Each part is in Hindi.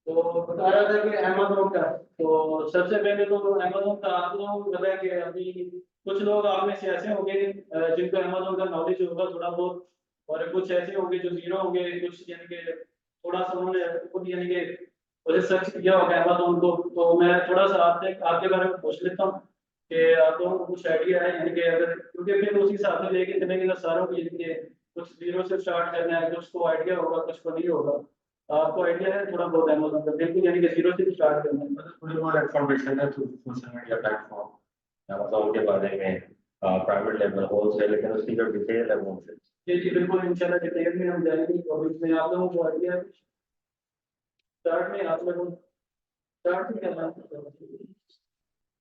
तो बता रहा था कि अमेजोन का, तो सबसे पहले तो अमेजोन का आप लोगों को पता है कि अभी कुछ लोग आप में से ऐसे होंगे जिनको अमेजोन का नॉलेज होगा थोड़ा बहुत, और कुछ ऐसे होंगे जो जीरो होंगे, कुछ यानी कि थोड़ा सा उन्होंने खुद यानी कि उसे सर्च किया होगा अमेजोन को। तो मैं थोड़ा सा आपसे आपके बारे में पूछ लेता हूँ कि आप लोगों को कुछ आइडिया है, यानी कि अगर क्योंकि फिर उसी हिसाब से लेके चलेंगे ना सारों को, यानी कि कुछ जीरो से स्टार्ट करना है, कुछ को आइडिया होगा कुछ को नहीं होगा। आपको आइडिया है थोड़ा बहुत अमेजोन का, बिल्कुल यानी कि जीरो से स्टार्ट करना है। मतलब थोड़ी बहुत इन्फॉर्मेशन है through social media platform Amazon के बारे में, प्राइवेट लेवल होलसेल, लेकिन उसकी जो डिटेल है वो मुझे। जी जी बिल्कुल, इंशाल्लाह डिटेल में हम जाएंगे और इसमें आप लोगों को आइडिया है। स्टार्ट में आप लोगों स्टार्ट में करना है।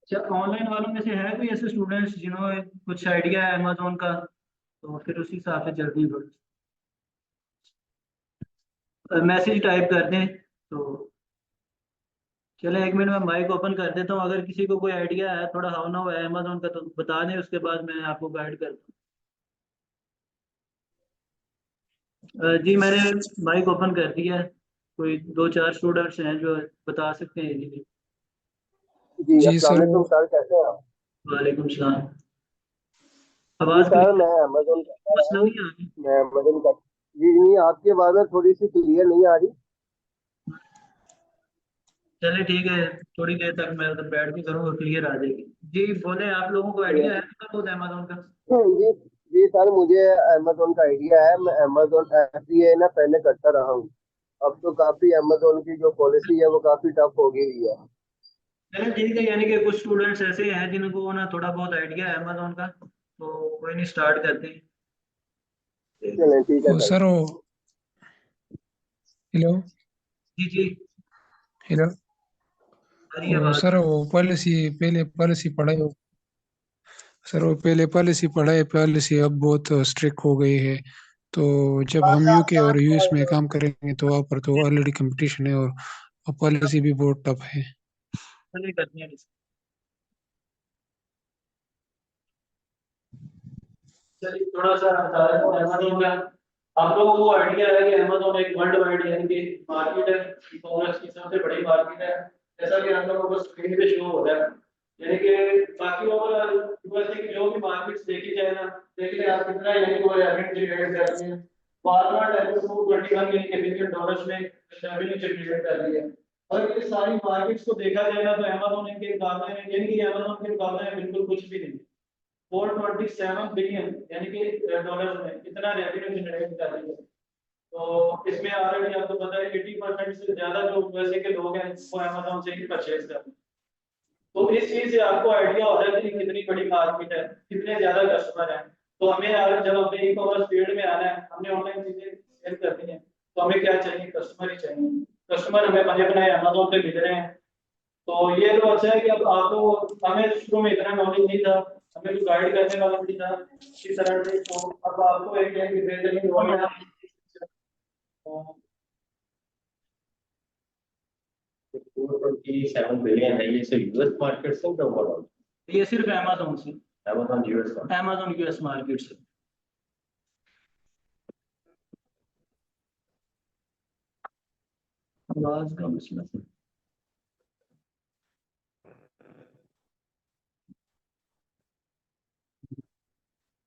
अच्छा, ऑनलाइन वालों में से है कोई ऐसे स्टूडेंट्स जिन्होंने कुछ आइडिया है अमेजोन का, तो फिर उसी हिसाब से चलती मैसेज टाइप कर दें तो। चले एक मिनट में माइक ओपन कर देता हूँ, अगर किसी को कोई आइडिया है थोड़ा हाउ नाउ है अमेजोन का तो बता दें, उसके बाद मैं आपको गाइड करता हूँ। जी मैंने माइक ओपन कर दिया है, कोई दो चार स्टूडेंट्स हैं जो बता सकते हैं जी। जी जी अस्सलाम सर वालेकुम सर, कैसे हैं आप? वालेकुम सलाम। जी आवाज़ सर, क्लियर? मैं अमेजोन कर रहा मसला हूँ। नहीं आ रही? मैं अमेजोन का जी नहीं, आपकी आवाज़ थोड़ी सी क्लियर नहीं आ रही। चलिए ठीक है, थोड़ी देर तक मैं उधर बैठ के करूँगा, क्लियर आ जाएगी। जी बोले, आप लोगों को आइडिया है थोड़ा बहुत अमेजोन का? जी जी सर, मुझे अमेजोन का आइडिया है। मैं अमेजोन FBA ना पहले करता रहा हूँ। अब तो काफ़ी अमेजोन की जो पॉलिसी है वो काफ़ी टफ हो गई हुई है। चलिए ठीक है, यानी कि कुछ स्टूडेंट्स ऐसे हैं जिनको ना थोड़ा बहुत आइडिया है अमेजोन का, तो कोई नहीं स्टार्ट करते हैं। चलें ठीक है वो सर। सर वो हेलो जी जी, हेलो आ रही है वो आवाज़। सर वो पॉलिसी पहले पॉलिसी पढ़ाई हो सर वो पहले पॉलिसी पढ़ाई पॉलिसी अब बहुत स्ट्रिक्ट हो गई है। तो जब हम यूके और यूएस में काम करेंगे तो वहाँ पर तो ऑलरेडी कंपटीशन है और पॉलिसी भी बहुत टफ है। चलिए करते हैं डिस्कस। चलिए थोड़ा सा बता रहा हूँ अमेजोन का। आप लोगों को आइडिया है कि अमेजोन एक वर्ल्ड वाइड यानी कि मार्केट है, ई कॉमर्स की सबसे बड़ी मार्केट है, जैसा कि आप लोगों को स्क्रीन पे शो हो रहा है। यानी कि बाकी ओवरऑल यूएसए की जो भी मार्केट्स देखी जाए ना, देखिए आप कितना यानी कि वो रेवेन्यू जनरेट कर रही है। वालमार्ट है जो 221 यानी कि बिलियन डॉलर्स में रेवेन्यू जनरेट कर रही है। और ये सारी मार्केट्स को देखा जाए ना तो अमेजोन के मुकाबले में, यानी कि अमेजोन के मुकाबले में बिल्कुल कुछ भी नहीं। 427 बिलियन यानी कि डॉलर में इतना रेवेन्यू जनरेट कर रही है। तो इसमें ऑलरेडी आपको पता है 80% से ज्यादा जो यूएसए के लोग हैं वो अमेजोन से ही परचेज करते हैं। तो इस चीज से आपको आइडिया हो रहा है कि कितनी बड़ी मार्केट है, कितने ज्यादा कस्टमर हैं। तो हमें यार जब अपने ई कॉमर्स फील्ड में आना है, हमने ऑनलाइन चीजें सेल करनी है, तो हमें क्या चाहिए? कस्टमर ही चाहिए। कस्टमर हमें बने बनाए अमेजोन पे मिल रहे हैं। तो ये तो अच्छा है कि अब आपको, हमें शुरू में इतना नॉलेज नहीं था, हमें तो गाइड करने वाला नहीं था इस तरह से, तो अब आपको एक है कि बेहतरीन हो गया। तो 227 बिलियन है ये सिर्फ यूएस मार्केट से ओवरऑल? ये सिर्फ अमेजोन से, अमेज़न यूएस का। अमेजोन यूएस मार्केट से। आवाज का मसला है।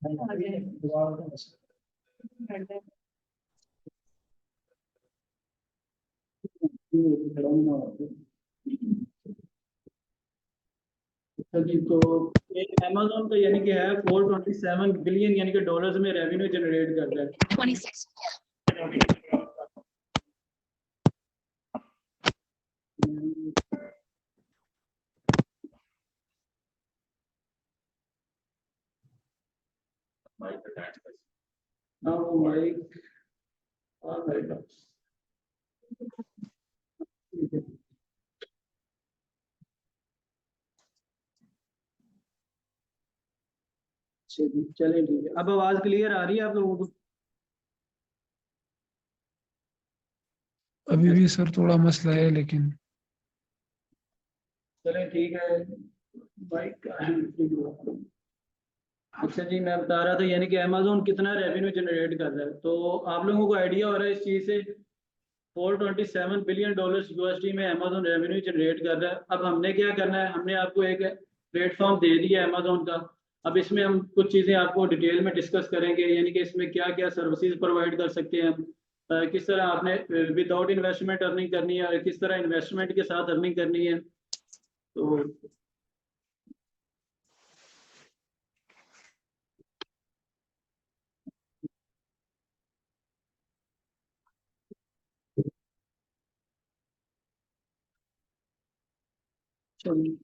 आवाज का मसला है। अच्छा जी, तो एक अमेजोन का यानी कि है 427 बिलियन यानी कि डॉलर्स में रेवेन्यू जनरेट कर रहा है। 26 माइक अटैच कर। Now like alright. चलिए ठीक है, अब आवाज क्लियर आ रही है आप लोगों को? अभी भी सर थोड़ा मसला है लेकिन चलिए ठीक है। बाइक अच्छा जी, मैं बता रहा था यानी कि अमेजोन कितना रेवेन्यू जनरेट कर रहा है, तो आप लोगों को आइडिया हो रहा है इस चीज़ से। 427 बिलियन डॉलर्स यूएसडी में अमेजोन रेवेन्यू जनरेट कर रहा है। अब हमने क्या करना है, हमने आपको एक प्लेटफॉर्म दे दिया है अमेजोन का। अब इसमें हम कुछ चीज़ें आपको डिटेल में डिस्कस करेंगे, यानी कि इसमें क्या क्या सर्विसेज प्रोवाइड कर सकते हैं हम, किस तरह आपने विदाउट इन्वेस्टमेंट अर्निंग करनी है और किस तरह इन्वेस्टमेंट के साथ अर्निंग करनी है। तो चलिए।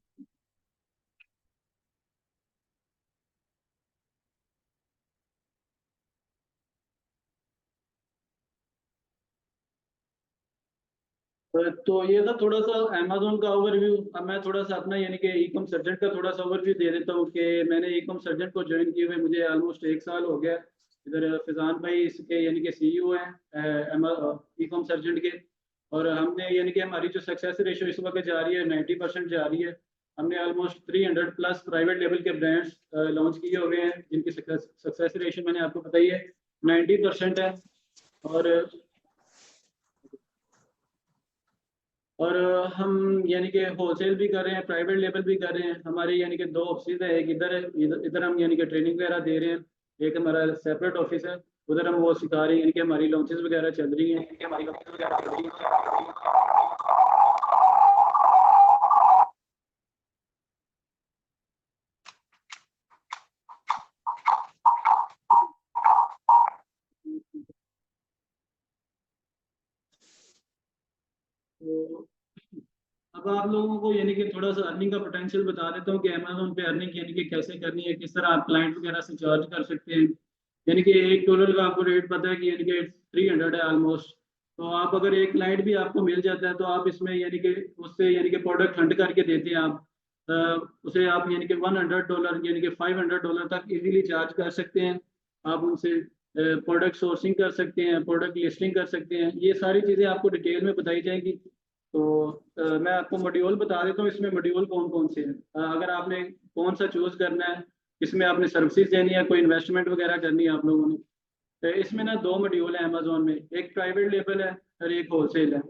तो ये था थोड़ा सा अमेजोन का ओवरव्यू। अब मैं थोड़ा सा अपना यानी कि ई कॉम सर्जेंट का थोड़ा सा ओवरव्यू दे देता हूँ कि मैंने ई कॉम सर्जेंट को ज्वाइन किए हुए मुझे ऑलमोस्ट 1 साल हो गया। इधर फिजान भाई इसके यानी कि सीईओ हैं ई कॉम सर्जेंट के। और हमने यानी कि हमारी जो सक्सेस रेशो इस वक्त जा रही है 90% जा रही है। हमने ऑलमोस्ट 300 प्लस प्राइवेट लेवल के ब्रांड्स लॉन्च किए हुए हैं जिनकी सक्सेस रेशो मैंने आपको बताई है 90% है। और हम यानी कि होलसेल भी कर रहे हैं, प्राइवेट लेवल भी कर रहे हैं। हमारे यानी कि 2 ऑफिस है, एक इधर है, इधर हम यानी कि ट्रेनिंग वगैरह दे रहे हैं। एक हमारा सेपरेट ऑफिस है, उधर हम वो सिखा रहे हैं, यानी कि हमारी लॉन्चेस वगैरह चल रही हैं, यानी कि हमारी लॉन्चेस वगैरह चल रही हैं। तो अब आप लोगों को यानी कि थोड़ा सा अर्निंग का पोटेंशियल बता देता हूँ कि अमेजोन पे अर्निंग यानी कि कैसे करनी है, किस तरह आप क्लाइंट वगैरह से चार्ज कर सकते हैं। यानी कि $1 का आपको रेट पता है कि यानी कि 300 है ऑलमोस्ट। तो आप अगर एक क्लाइंट भी आपको मिल जाता है तो आप इसमें यानी कि उससे यानी कि प्रोडक्ट हंट करके देते हैं आप, उसे आप यानी कि $100 यानी कि $500 तक इजीली चार्ज कर सकते हैं। आप उनसे प्रोडक्ट सोर्सिंग कर सकते हैं, प्रोडक्ट लिस्टिंग कर सकते हैं, ये सारी चीज़ें आपको डिटेल में बताई जाएंगी। तो मैं आपको मॉड्यूल बता देता हूँ इसमें मॉड्यूल कौन कौन से हैं। अगर आपने कौन सा चूज करना है, इसमें आपने सर्विसेज देनी है, कोई इन्वेस्टमेंट वगैरह करनी है आप लोगों ने। तो इसमें ना 2 मॉड्यूल है अमेजोन में, एक प्राइवेट लेवल है और एक होलसेल है।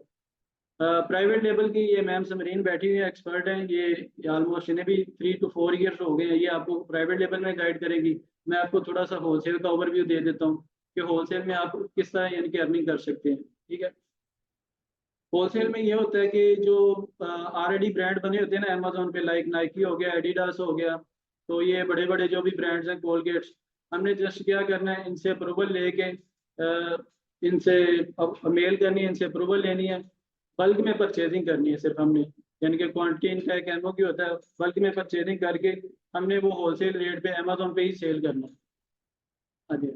प्राइवेट लेवल की ये मैम समरीन बैठी हुई है, एक्सपर्ट हैं ये ऑलमोस्ट, इन्हें भी 3 to 4 years हो गए हैं, ये आपको प्राइवेट लेवल में गाइड करेंगी। मैं आपको थोड़ा सा होलसेल का ओवरव्यू दे देता हूँ कि होलसेल में आप किस तरह यानी कि अर्निंग कर सकते हैं। ठीक है। होलसेल में ये होता है कि जो ऑलरेडी ब्रांड बने होते हैं ना अमेजोन पे, लाइक नाइकी हो गया, एडिडास हो गया, तो ये बड़े बड़े जो भी ब्रांड्स हैं, कोलगेट्स, हमने जस्ट क्या करना है, इनसे अप्रूवल लेके इनसे मेल करनी है, इनसे अप्रूवल लेनी है, बल्क में परचेजिंग करनी है सिर्फ हमने। यानी कि क्वांटिटी इनका एक एमओ की होता है, बल्क में परचेजिंग करके हमने वो होलसेल रेट पे अमेजोन पे ही सेल करना है। हाँ जी।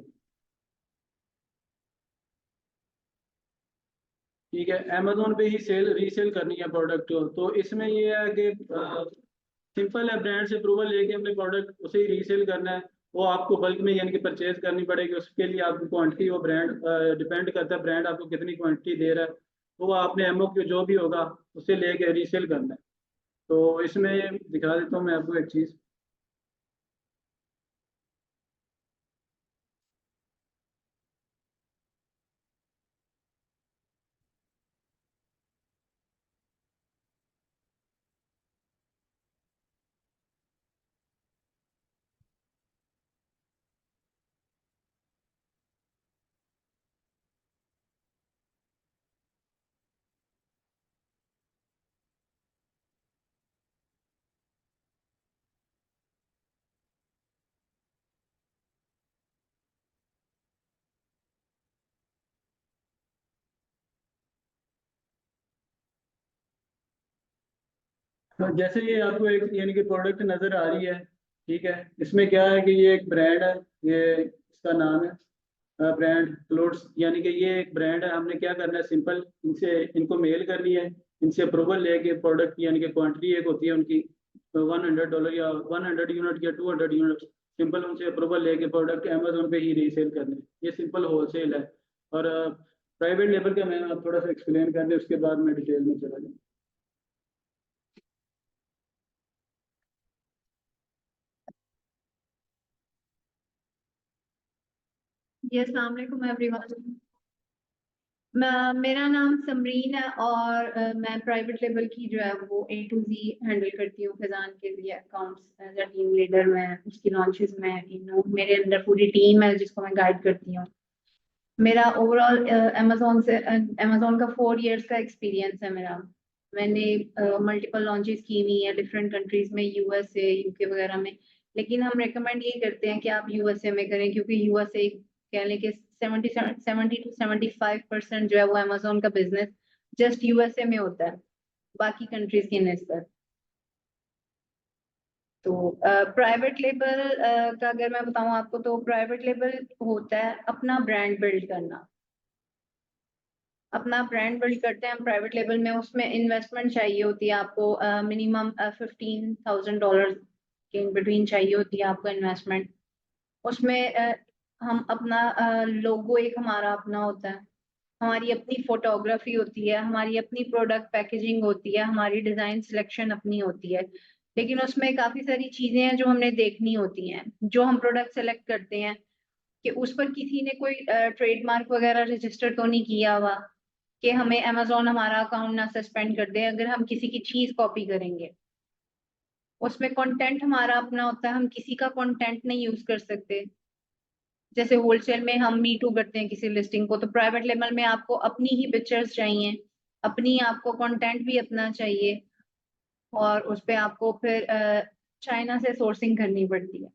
ठीक है, अमेजोन पे ही सेल रीसेल करनी है प्रोडक्ट। तो इसमें ये है कि सिंपल है, ब्रांड से अप्रूवल लेके हमने प्रोडक्ट उसे ही रीसेल करना है। वो आपको बल्क में यानी कि परचेज करनी पड़ेगी, उसके लिए आपकी क्वांटिटी, वो ब्रांड डिपेंड करता है ब्रांड आपको कितनी क्वांटिटी दे रहा है, तो वो आपने एमओ के जो भी होगा उसे लेके रीसेल करना है। तो इसमें दिखा देता हूँ मैं आपको एक चीज़। तो जैसे ये आपको एक यानी कि प्रोडक्ट नज़र आ रही है, ठीक है, इसमें क्या है कि ये एक ब्रांड है, ये इसका नाम है ब्रांड क्लोथ्स, यानी कि ये एक ब्रांड है। हमने क्या करना है, सिंपल इनसे इनको मेल करनी है, इनसे अप्रूवल लेके प्रोडक्ट की यानी कि क्वांटिटी एक होती है उनकी, तो $100 या 100 यूनिट या 200 यूनिट, सिंपल उनसे अप्रूवल लेके प्रोडक्ट अमेजोन पे ही रीसेल करने, ये सिंपल होलसेल है। और प्राइवेट लेवल का मैं आप थोड़ा सा एक्सप्लेन कर दें, उसके बाद मैं डिटेल में चला जाऊँ। जी अस्सलाम वालेकुम एवरीवन। मेरा नाम समरीन है और मैं प्राइवेट लेवल की जो है वो A to Z हैंडल करती हूँ फैजान के लिए accounts as a team leader. मैं उसकी लॉन्चेस में मेरे अंदर पूरी टीम है जिसको मैं गाइड करती हूँ। मेरा ओवरऑल अमेजोन का 4 इयर्स का एक्सपीरियंस है मेरा। मैंने मल्टीपल लॉन्चेस की हुई है डिफरेंट कंट्रीज में, यूएसए यूके वगैरह में। लेकिन हम रेकमेंड ये करते हैं कि आप यूएसए में करें, क्योंकि यूएसए कह लें कि 70 to 75% जो है वो अमेजोन का बिजनेस जस्ट यूएसए में होता है बाकी कंट्रीज की निस्बत। तो प्राइवेट लेबल का अगर मैं बताऊं आपको, तो प्राइवेट लेबल होता है अपना ब्रांड बिल्ड करना। अपना ब्रांड बिल्ड करते हैं हम प्राइवेट लेवल में, उसमें इन्वेस्टमेंट चाहिए होती है आपको। मिनिमम $15,000 के बिटवीन चाहिए होती है आपको इन्वेस्टमेंट। उसमें हम अपना लोगो एक हमारा अपना होता है, हमारी अपनी फोटोग्राफी होती है, हमारी अपनी प्रोडक्ट पैकेजिंग होती है, हमारी डिजाइन सिलेक्शन अपनी होती है। लेकिन उसमें काफी सारी चीजें हैं जो हमने देखनी होती हैं। जो हम प्रोडक्ट सेलेक्ट करते हैं कि उस पर किसी ने कोई ट्रेडमार्क वगैरह रजिस्टर तो नहीं किया हुआ, कि हमें अमेजोन हमारा अकाउंट ना सस्पेंड कर दे अगर हम किसी की चीज कॉपी करेंगे। उसमें कंटेंट हमारा अपना होता है, हम किसी का कंटेंट नहीं यूज कर सकते। जैसे होलसेल में हम मी टू करते हैं किसी लिस्टिंग को, तो प्राइवेट लेवल में आपको अपनी ही पिक्चर्स चाहिए, अपनी आपको कंटेंट भी अपना चाहिए। और उस पे आपको फिर चाइना से सोर्सिंग करनी पड़ती है।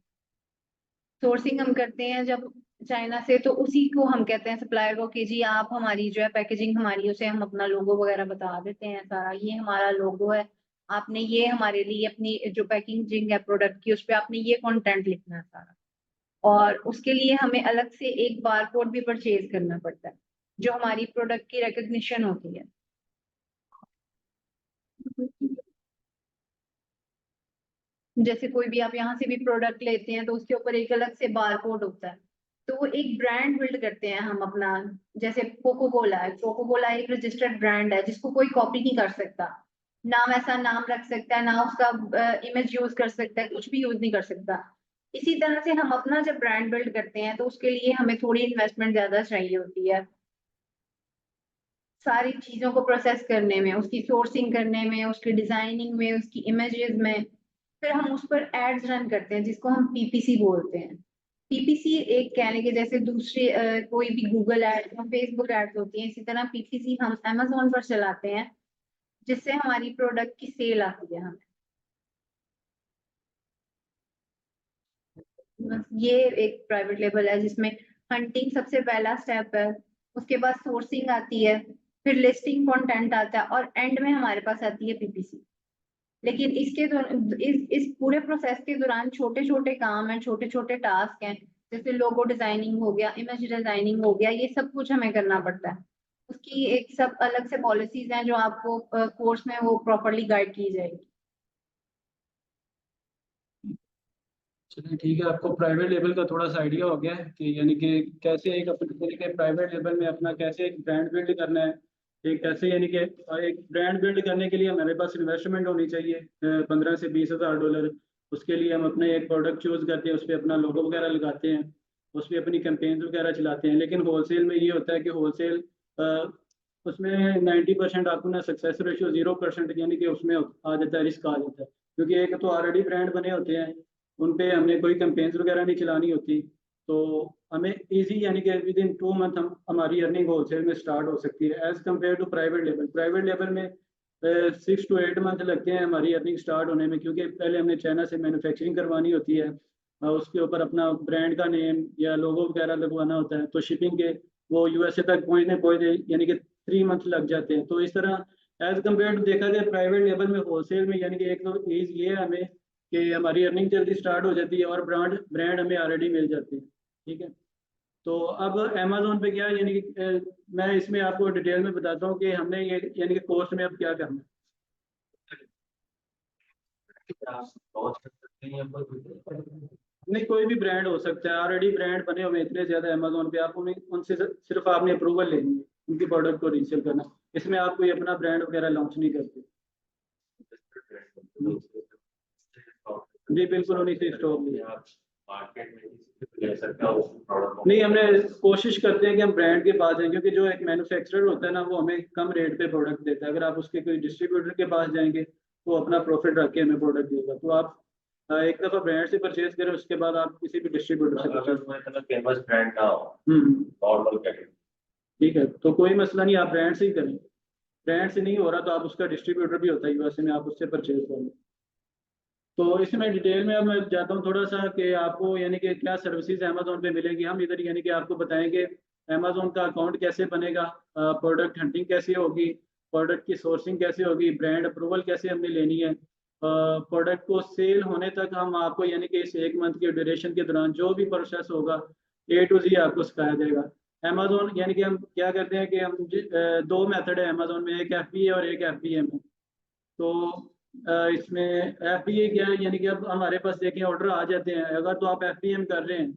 सोर्सिंग हम करते हैं जब चाइना से, तो उसी को हम कहते हैं सप्लायर को कि जी आप हमारी जो है पैकेजिंग हमारी, उसे हम अपना लोगो वगैरह बता देते हैं सारा, ये हमारा लोगो है, आपने ये हमारे लिए अपनी जो पैकेजिंग है प्रोडक्ट की उस पर आपने ये कंटेंट लिखना है सारा। और उसके लिए हमें अलग से एक बारकोड भी परचेज करना पड़ता है जो हमारी प्रोडक्ट की रिकॉग्निशन होती है। जैसे कोई भी आप यहाँ से भी प्रोडक्ट लेते हैं तो उसके ऊपर एक अलग से बारकोड होता है, तो वो एक ब्रांड बिल्ड करते हैं हम अपना। जैसे कोको कोला है, कोको कोला एक रजिस्टर्ड ब्रांड है जिसको कोई कॉपी नहीं कर सकता। ना वैसा नाम रख सकता है, ना उसका इमेज यूज कर सकता है, कुछ भी यूज नहीं कर सकता। इसी तरह से हम अपना जब ब्रांड बिल्ड करते हैं तो उसके लिए हमें थोड़ी इन्वेस्टमेंट ज्यादा चाहिए होती है, सारी चीजों को प्रोसेस करने में, उसकी सोर्सिंग करने में, उसकी डिजाइनिंग में, उसकी इमेजेस में। फिर हम उस पर एड्स रन करते हैं जिसको हम पीपीसी बोलते हैं। पीपीसी एक कहने के जैसे दूसरे कोई भी गूगल एड्स या फेसबुक एड्स होती हैं, इसी तरह पीपीसी हम अमेजोन पर चलाते हैं जिससे हमारी प्रोडक्ट की सेल आती है हमें। बस ये एक प्राइवेट लेबल है जिसमें हंटिंग सबसे पहला स्टेप है, उसके बाद सोर्सिंग आती है, फिर लिस्टिंग कंटेंट आता है और एंड में हमारे पास आती है पीपीसी। लेकिन इस पूरे प्रोसेस के दौरान छोटे छोटे काम हैं, छोटे छोटे टास्क हैं, जैसे लोगो डिजाइनिंग हो गया, इमेज डिजाइनिंग हो गया, ये सब कुछ हमें करना पड़ता है। उसकी एक सब अलग से पॉलिसीज हैं जो आपको कोर्स में वो प्रॉपरली गाइड की जाएगी। चलिए ठीक है, आपको प्राइवेट लेवल का थोड़ा सा आइडिया हो गया है कि यानी कि कैसे एक अपने तरीके प्राइवेट लेवल में अपना कैसे एक ब्रांड बिल्ड करना है। एक कैसे यानी कि एक ब्रांड बिल्ड करने के लिए हमारे पास इन्वेस्टमेंट होनी चाहिए 15 से 20 हज़ार डॉलर। उसके लिए हम अपने एक प्रोडक्ट चूज करते हैं, उस पर अपना लोगो वगैरह लगाते हैं, उस पर अपनी कैंपेन्स वगैरह चलाते हैं। लेकिन होलसेल में ये होता है कि होलसेल उसमें 90% आपको ना सक्सेस रेशियो 0% यानी कि उसमें आ जाता है, रिस्क आ जाता है। क्योंकि एक तो ऑलरेडी ब्रांड बने होते हैं, उन पे हमने कोई कैंपेन्स वगैरह नहीं चलानी होती, तो हमें इजी यानी कि विद इन 2 मंथ हम हमारी अर्निंग होलसेल में स्टार्ट हो सकती है as compare to private level. Private level में 6 to 8 मंथ लगते हैं हमारी अर्निंग स्टार्ट होने में, क्योंकि पहले हमने चाइना से मैन्युफैक्चरिंग करवानी होती है, उसके ऊपर अपना ब्रांड का नेम या लोगो वगैरह लगवाना होता है, तो शिपिंग के वो यूएसए तक पहुँचने यानी कि 3 मंथ लग जाते हैं। तो इस तरह एज कम्पेयर टू देखा जाए प्राइवेट लेवल में होलसेल में यानी कि एक तो ईज ये है हमें कि हमारी अर्निंग जल्दी स्टार्ट हो जाती है और ब्रांड ब्रांड हमें ऑलरेडी मिल जाती है। ठीक है, तो अब अमेजोन पे क्या है यानी कि मैं इसमें आपको डिटेल में बताता हूँ कि हमने ये यानी कि कोर्स में अब क्या करना है। आप लॉन्च कर सकते हैं या कोई नहीं, कोई भी ब्रांड हो सकता है, ऑलरेडी ब्रांड बने हुए इतने ज्यादा अमेजोन पे, आप उन्हें उनसे सिर्फ आपने अप्रूवल लेनी है उनकी प्रोडक्ट को रीसेल करना। इसमें आप कोई अपना ब्रांड वगैरह लॉन्च नहीं करते। जी बिल्कुल, उन्हीं से स्टॉक लिया। मार्केट में किसी से ले सकते हैं उस प्रोडक्ट को? नहीं, हमने कोशिश करते हैं कि हम ब्रांड के पास जाएं, क्योंकि जो एक मैन्युफैक्चरर होता है ना, वो हमें कम रेट पे प्रोडक्ट देता है। अगर आप उसके कोई डिस्ट्रीब्यूटर के पास जाएंगे तो अपना प्रॉफिट रख के हमें प्रोडक्ट देगा। तो आप एक दफ़ा ब्रांड से परचेज करें, उसके बाद आप किसी भी डिस्ट्रीब्यूटर से अगर परचेज। उसमें इतना फेमस ब्रांड ना हो, हम्म, नॉर्मल कैटेगरी, ठीक है, तो कोई मसला नहीं, आप ब्रांड से ही करें। ब्रांड से नहीं हो रहा तो आप उसका डिस्ट्रीब्यूटर भी होता है यूएसए में, आप उससे परचेज करें। तो इसमें डिटेल में अब मैं जाता हूँ थोड़ा सा कि आपको यानी कि क्या सर्विसेज अमेजोन पे मिलेगी। हम इधर यानी कि आपको बताएंगे अमेजोन का अकाउंट कैसे बनेगा, प्रोडक्ट हंटिंग कैसे होगी, प्रोडक्ट की सोर्सिंग कैसे होगी, ब्रांड अप्रूवल कैसे हमने लेनी है, प्रोडक्ट को सेल होने तक हम आपको यानी कि इस 1 मंथ के ड्यूरेशन के दौरान जो भी प्रोसेस होगा A to Z आपको सिखाया जाएगा। अमेजोन यानी कि हम क्या करते हैं कि हम दो मेथड है अमेजोन में, एक FBA और एक FBM है। तो इसमें FBA क्या है, यानी कि अब हमारे पास देखें ऑर्डर आ जाते हैं, अगर तो आप FBM कर रहे हैं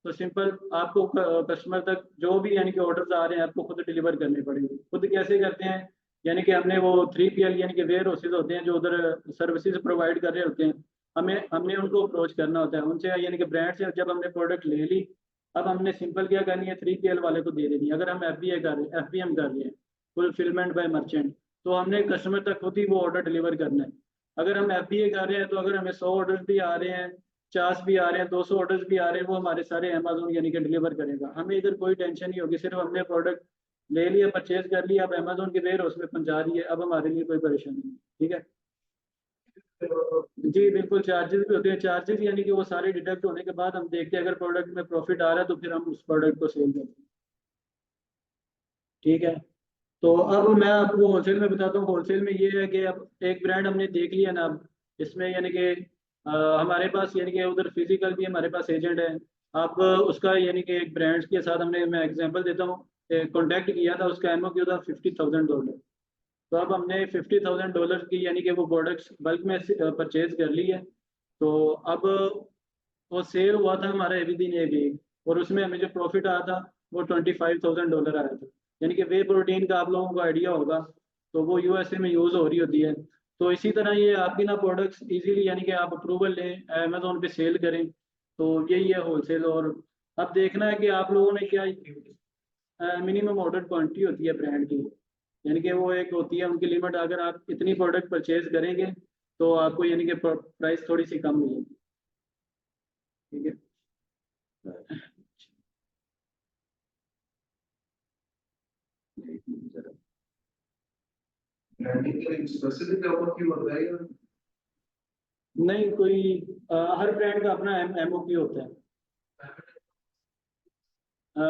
तो सिंपल आपको कस्टमर तक जो भी यानी कि ऑर्डर आ रहे हैं आपको खुद डिलीवर करने पड़ेंगे। खुद कैसे करते हैं, यानी कि हमने वो 3PL यानी कि वेयर हाउसेज होते हैं जो उधर सर्विसेज प्रोवाइड कर रहे होते हैं, हमने उनको अप्रोच करना होता है उनसे, यानी कि ब्रांड से जब हमने प्रोडक्ट ले ली, अब हमने सिंपल क्या करनी है, 3PL वाले को दे देनी है। अगर हम FBA कर रहे हैं, FBM कर रहे हैं, फुलफिलमेंट बाय मर्चेंट, तो हमने कस्टमर तक खुद ही वो ऑर्डर डिलीवर करना है। अगर हम FBA कर रहे हैं तो अगर हमें 100 ऑर्डर्स भी आ रहे हैं, 50 भी आ रहे हैं, 200 ऑर्डर्स भी आ रहे हैं, वो हमारे सारे अमेजोन यानी कि डिलीवर करेगा। हमें इधर कोई टेंशन नहीं होगी, सिर्फ हमने प्रोडक्ट ले लिया, परचेज कर लिया, अब अमेजोन के वेयर हाउस में पहुंचा रही है, अब हमारे लिए कोई परेशानी नहीं। ठीक है जी, बिल्कुल चार्जेस भी होते हैं। चार्जेस यानी कि वो सारे डिडक्ट होने के बाद हम देखते हैं, अगर प्रोडक्ट में प्रॉफिट आ रहा है तो फिर हम उस प्रोडक्ट को सेल करते हैं। ठीक है, तो अब मैं आपको होलसेल में बताता हूँ। होलसेल में ये है कि अब एक ब्रांड हमने देख लिया ना, अब इसमें यानी कि हमारे पास यानी कि उधर फिजिकल भी हमारे पास एजेंट है। आप उसका यानी कि एक ब्रांड के साथ हमने, मैं एग्जांपल देता हूँ, कॉन्टैक्ट किया था, उसका MOQ था $50,000। तो अब हमने $50,000 की यानी कि वो प्रोडक्ट्स बल्क में परचेज कर ली है। तो अब वो सेल हुआ था हमारा विद इन ए वीक, और उसमें हमें जो प्रॉफिट आया था वो $25,000 आया था। यानी कि वे प्रोटीन का आप लोगों को आइडिया होगा, तो वो यूएसए में यूज़ हो रही होती है। तो इसी तरह ये आपकी ना प्रोडक्ट्स इजीली यानी कि आप अप्रूवल लें, अमेजोन पे सेल करें, तो यही है होलसेल। और अब देखना है कि आप लोगों ने क्या, मिनिमम ऑर्डर क्वांटिटी होती है ब्रांड की, यानी कि वो एक होती है उनकी लिमिट, अगर आप इतनी प्रोडक्ट परचेज करेंगे तो आपको यानी कि प्राइस थोड़ी सी कम मिलेगी। ठीक है, स्पेसिफिक ऑफर की होता है या नहीं कोई हर ब्रांड का अपना MOQ होता है।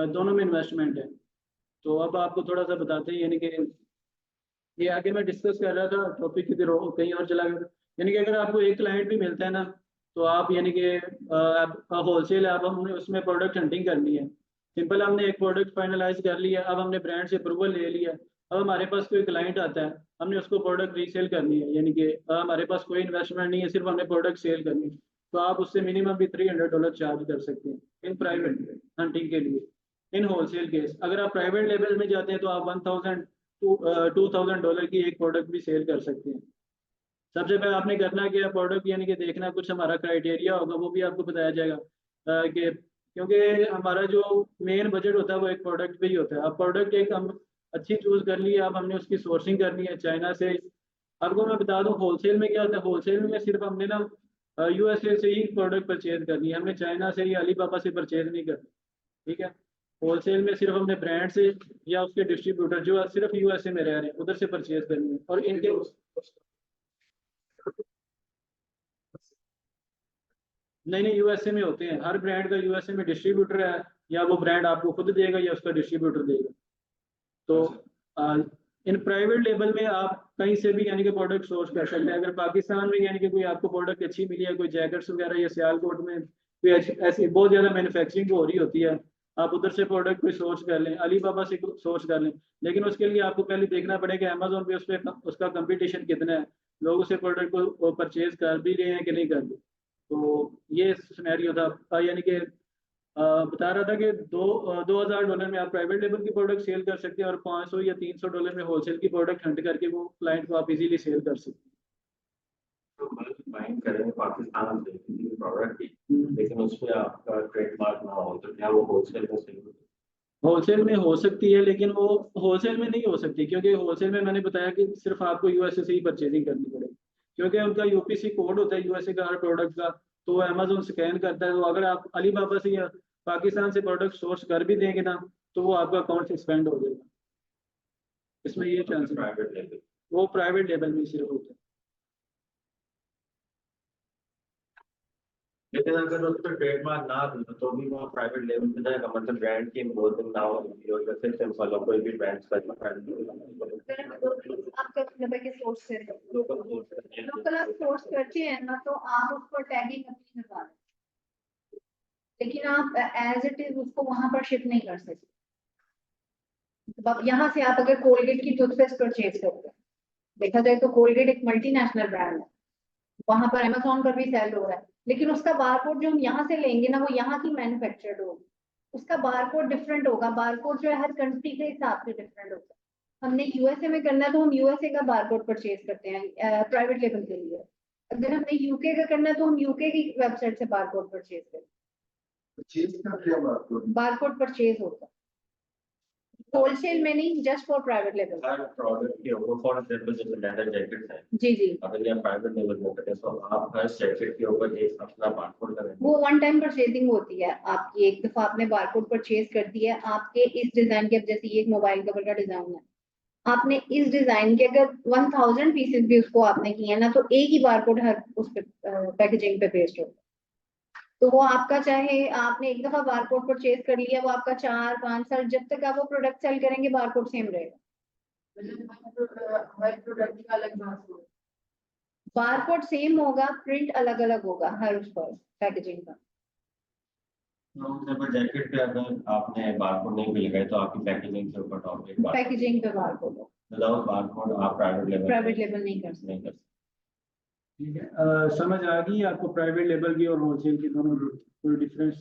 दोनों में इन्वेस्टमेंट है। तो अब आपको थोड़ा सा बताते हैं, यानी कि ये आगे मैं डिस्कस कर रहा था टॉपिक की फिर कहीं और चला गया। यानी कि अगर आपको एक क्लाइंट भी मिलता है ना, तो आप यानी कि होलसेल आप हमने उसमें प्रोडक्ट हंटिंग करनी है। सिंपल हमने एक प्रोडक्ट फाइनलाइज कर लिया, अब हमने ब्रांड से अप्रूवल ले लिया, अब हमारे पास कोई क्लाइंट आता है, हमने उसको प्रोडक्ट रीसेल करनी है, यानी कि हमारे पास कोई इन्वेस्टमेंट नहीं है, सिर्फ हमने प्रोडक्ट सेल करनी है। तो आप उससे मिनिमम भी $300 चार्ज कर सकते हैं इन प्राइवेट हंटिंग के लिए। इन होलसेल केस अगर आप प्राइवेट लेवल में जाते हैं तो आप $2,000 की एक प्रोडक्ट भी सेल कर सकते हैं। सबसे पहले आपने करना क्या, प्रोडक्ट यानी कि देखना, कुछ हमारा क्राइटेरिया होगा वो भी आपको बताया जाएगा कि क्योंकि हमारा जो मेन बजट होता है वो एक प्रोडक्ट पे ही होता है। अब प्रोडक्ट एक हम अच्छी चूज कर ली है, अब हमने उसकी सोर्सिंग करनी है चाइना से। आपको मैं बता दूं होलसेल में क्या होता है, होलसेल में सिर्फ हमने ना यूएसए से ही प्रोडक्ट परचेज करनी है, हमने चाइना से या अलीबाबा से परचेज नहीं करनी। ठीक है, होलसेल में सिर्फ हमने ब्रांड से या उसके डिस्ट्रीब्यूटर जो सिर्फ यूएसए में रह रहे हैं उधर से परचेज करनी है। और इनके नहीं यूएसए में होते हैं, हर ब्रांड का यूएसए में डिस्ट्रीब्यूटर है, या वो ब्रांड आपको खुद देगा या उसका डिस्ट्रीब्यूटर देगा। तो आ, इन प्राइवेट लेवल में आप कहीं से भी यानी कि प्रोडक्ट सोर्स कर सकते हैं। अगर पाकिस्तान में यानी कि कोई आपको प्रोडक्ट अच्छी मिली है, कोई जैकेट्स वगैरह, या सियालकोट में कोई ऐसी बहुत ज़्यादा मैन्युफैक्चरिंग हो रही होती है, आप उधर से प्रोडक्ट कोई सोर्स कर लें, अलीबाबा से सोर्स कर लें। लेकिन उसके लिए आपको पहले देखना पड़ेगा अमेजोन पे उस पर उसका कंपटीशन कितना है, लोग उसे प्रोडक्ट को परचेज कर भी रहे हैं कि नहीं कर रहे। तो ये सिनेरियो था, यानी कि बता रहा था कि $2,000 में आप प्राइवेट लेवल की प्रोडक्ट सेल कर सकते हैं, और 500 या $300 में होलसेल की प्रोडक्ट हंट करके वो क्लाइंट को आप इजीली सेल कर सकते हैं। बाइंग करेंगे पाकिस्तान से किसी भी प्रोडक्ट की, लेकिन उसमें आपका ट्रेडमार्क ना हो तो क्या वो होलसेल में सेल होगी? होलसेल में हो सकती है, लेकिन वो होलसेल में नहीं हो सकती, क्योंकि होलसेल में मैंने बताया कि सिर्फ आपको यूएसए से ही परचेजिंग करनी पड़ेगी, क्योंकि उनका यूपीसी कोड होता है यूएसए का हर प्रोडक्ट का, तो वो अमेजोन स्कैन करता है। तो अगर आप अलीबाबा से या पाकिस्तान से प्रोडक्ट सोर्स कर भी देंगे ना, तो वो आपका अकाउंट सस्पेंड हो जाएगा। इसमें ये चांस है, प्राइवेट लेवल। वो प्राइवेट लेवल में सिर्फ होता है। लेकिन अगर उस पर ट्रेडमार्क ना दूँ तो भी वो प्राइवेट लेवल पे जाएगा, मतलब ब्रांड की बोलते ना हो, और जैसे सिंपल हो कोई भी ब्रांड का आप के सोर्स से लोकल आप सोर्स करते हैं ना, तो आप उस पर टैगिंग अपनी लगा दें, लेकिन आप एज इट इज उसको वहां पर शिप नहीं कर सकते। यहाँ से आप अगर कोलगेट की टूथपेस्ट परचेज करते हैं, देखा जाए तो कोलगेट एक मल्टीनेशनल ब्रांड है, वहां पर अमेजोन पर भी सेल हो रहा है, लेकिन उसका बारकोड जो हम यहाँ से लेंगे ना, वो यहाँ की मैन्युफैक्चर्ड होगी, उसका बारकोड डिफरेंट होगा। बारकोड जो है हर कंट्री के हिसाब से डिफरेंट होगा। हमने यूएसए में करना है तो हम यूएसए का बारकोड परचेज करते हैं प्राइवेट लेवल के लिए। अगर हमने यूके का करना है तो हम यूके की वेबसाइट से बारकोड परचेज करते हैं। चीज का क्या बात करो? बारकोड परचेज होता है, होलसेल में नहीं, just for private level. Her product के ऊपर फॉर एग्जांपल जैसे लेदर जैकेट्स हैं, जी जी, अगर ये प्राइवेट लेवल में करते हैं तो आप हर जैकेट के ऊपर एक अपना बारकोड लगाएंगे। वो वन टाइम परचेजिंग होती है आपकी, एक दफा आपने बारकोड परचेज कर दिया है आपके इस डिजाइन के। अब जैसे ये एक मोबाइल कवर का डिजाइन है, आपने इस डिजाइन के अगर 1000 पीसेस भी उसको आपने किए हैं ना, तो एक ही बारकोड हर उस पे पैकेजिंग पे पेस्ट होगा। तो वो आपका, चाहे आपने एक दफा बारकोड परचेज कर लिया, वो आपका 4-5 साल जब तक आप वो प्रोडक्ट सेल करेंगे बारकोड सेम रहेगा। हर प्रोडक्ट का अलग बारकोड, बारकोड सेम होगा, प्रिंट अलग अलग होगा हर उस पर पैकेजिंग का। तो जैकेट पे अगर आपने बारकोड नहीं भी लगाए तो आपकी पैकेजिंग के ऊपर टॉप एक पैकेजिंग पे बारकोड हो, विदाउट बारकोड आप प्राइवेट लेवल नहीं कर सकते। नहीं कर सकते। ठीक है, समझ आ गई आपको प्राइवेट लेवल की और होलसेल की दोनों कोई डिफरेंस।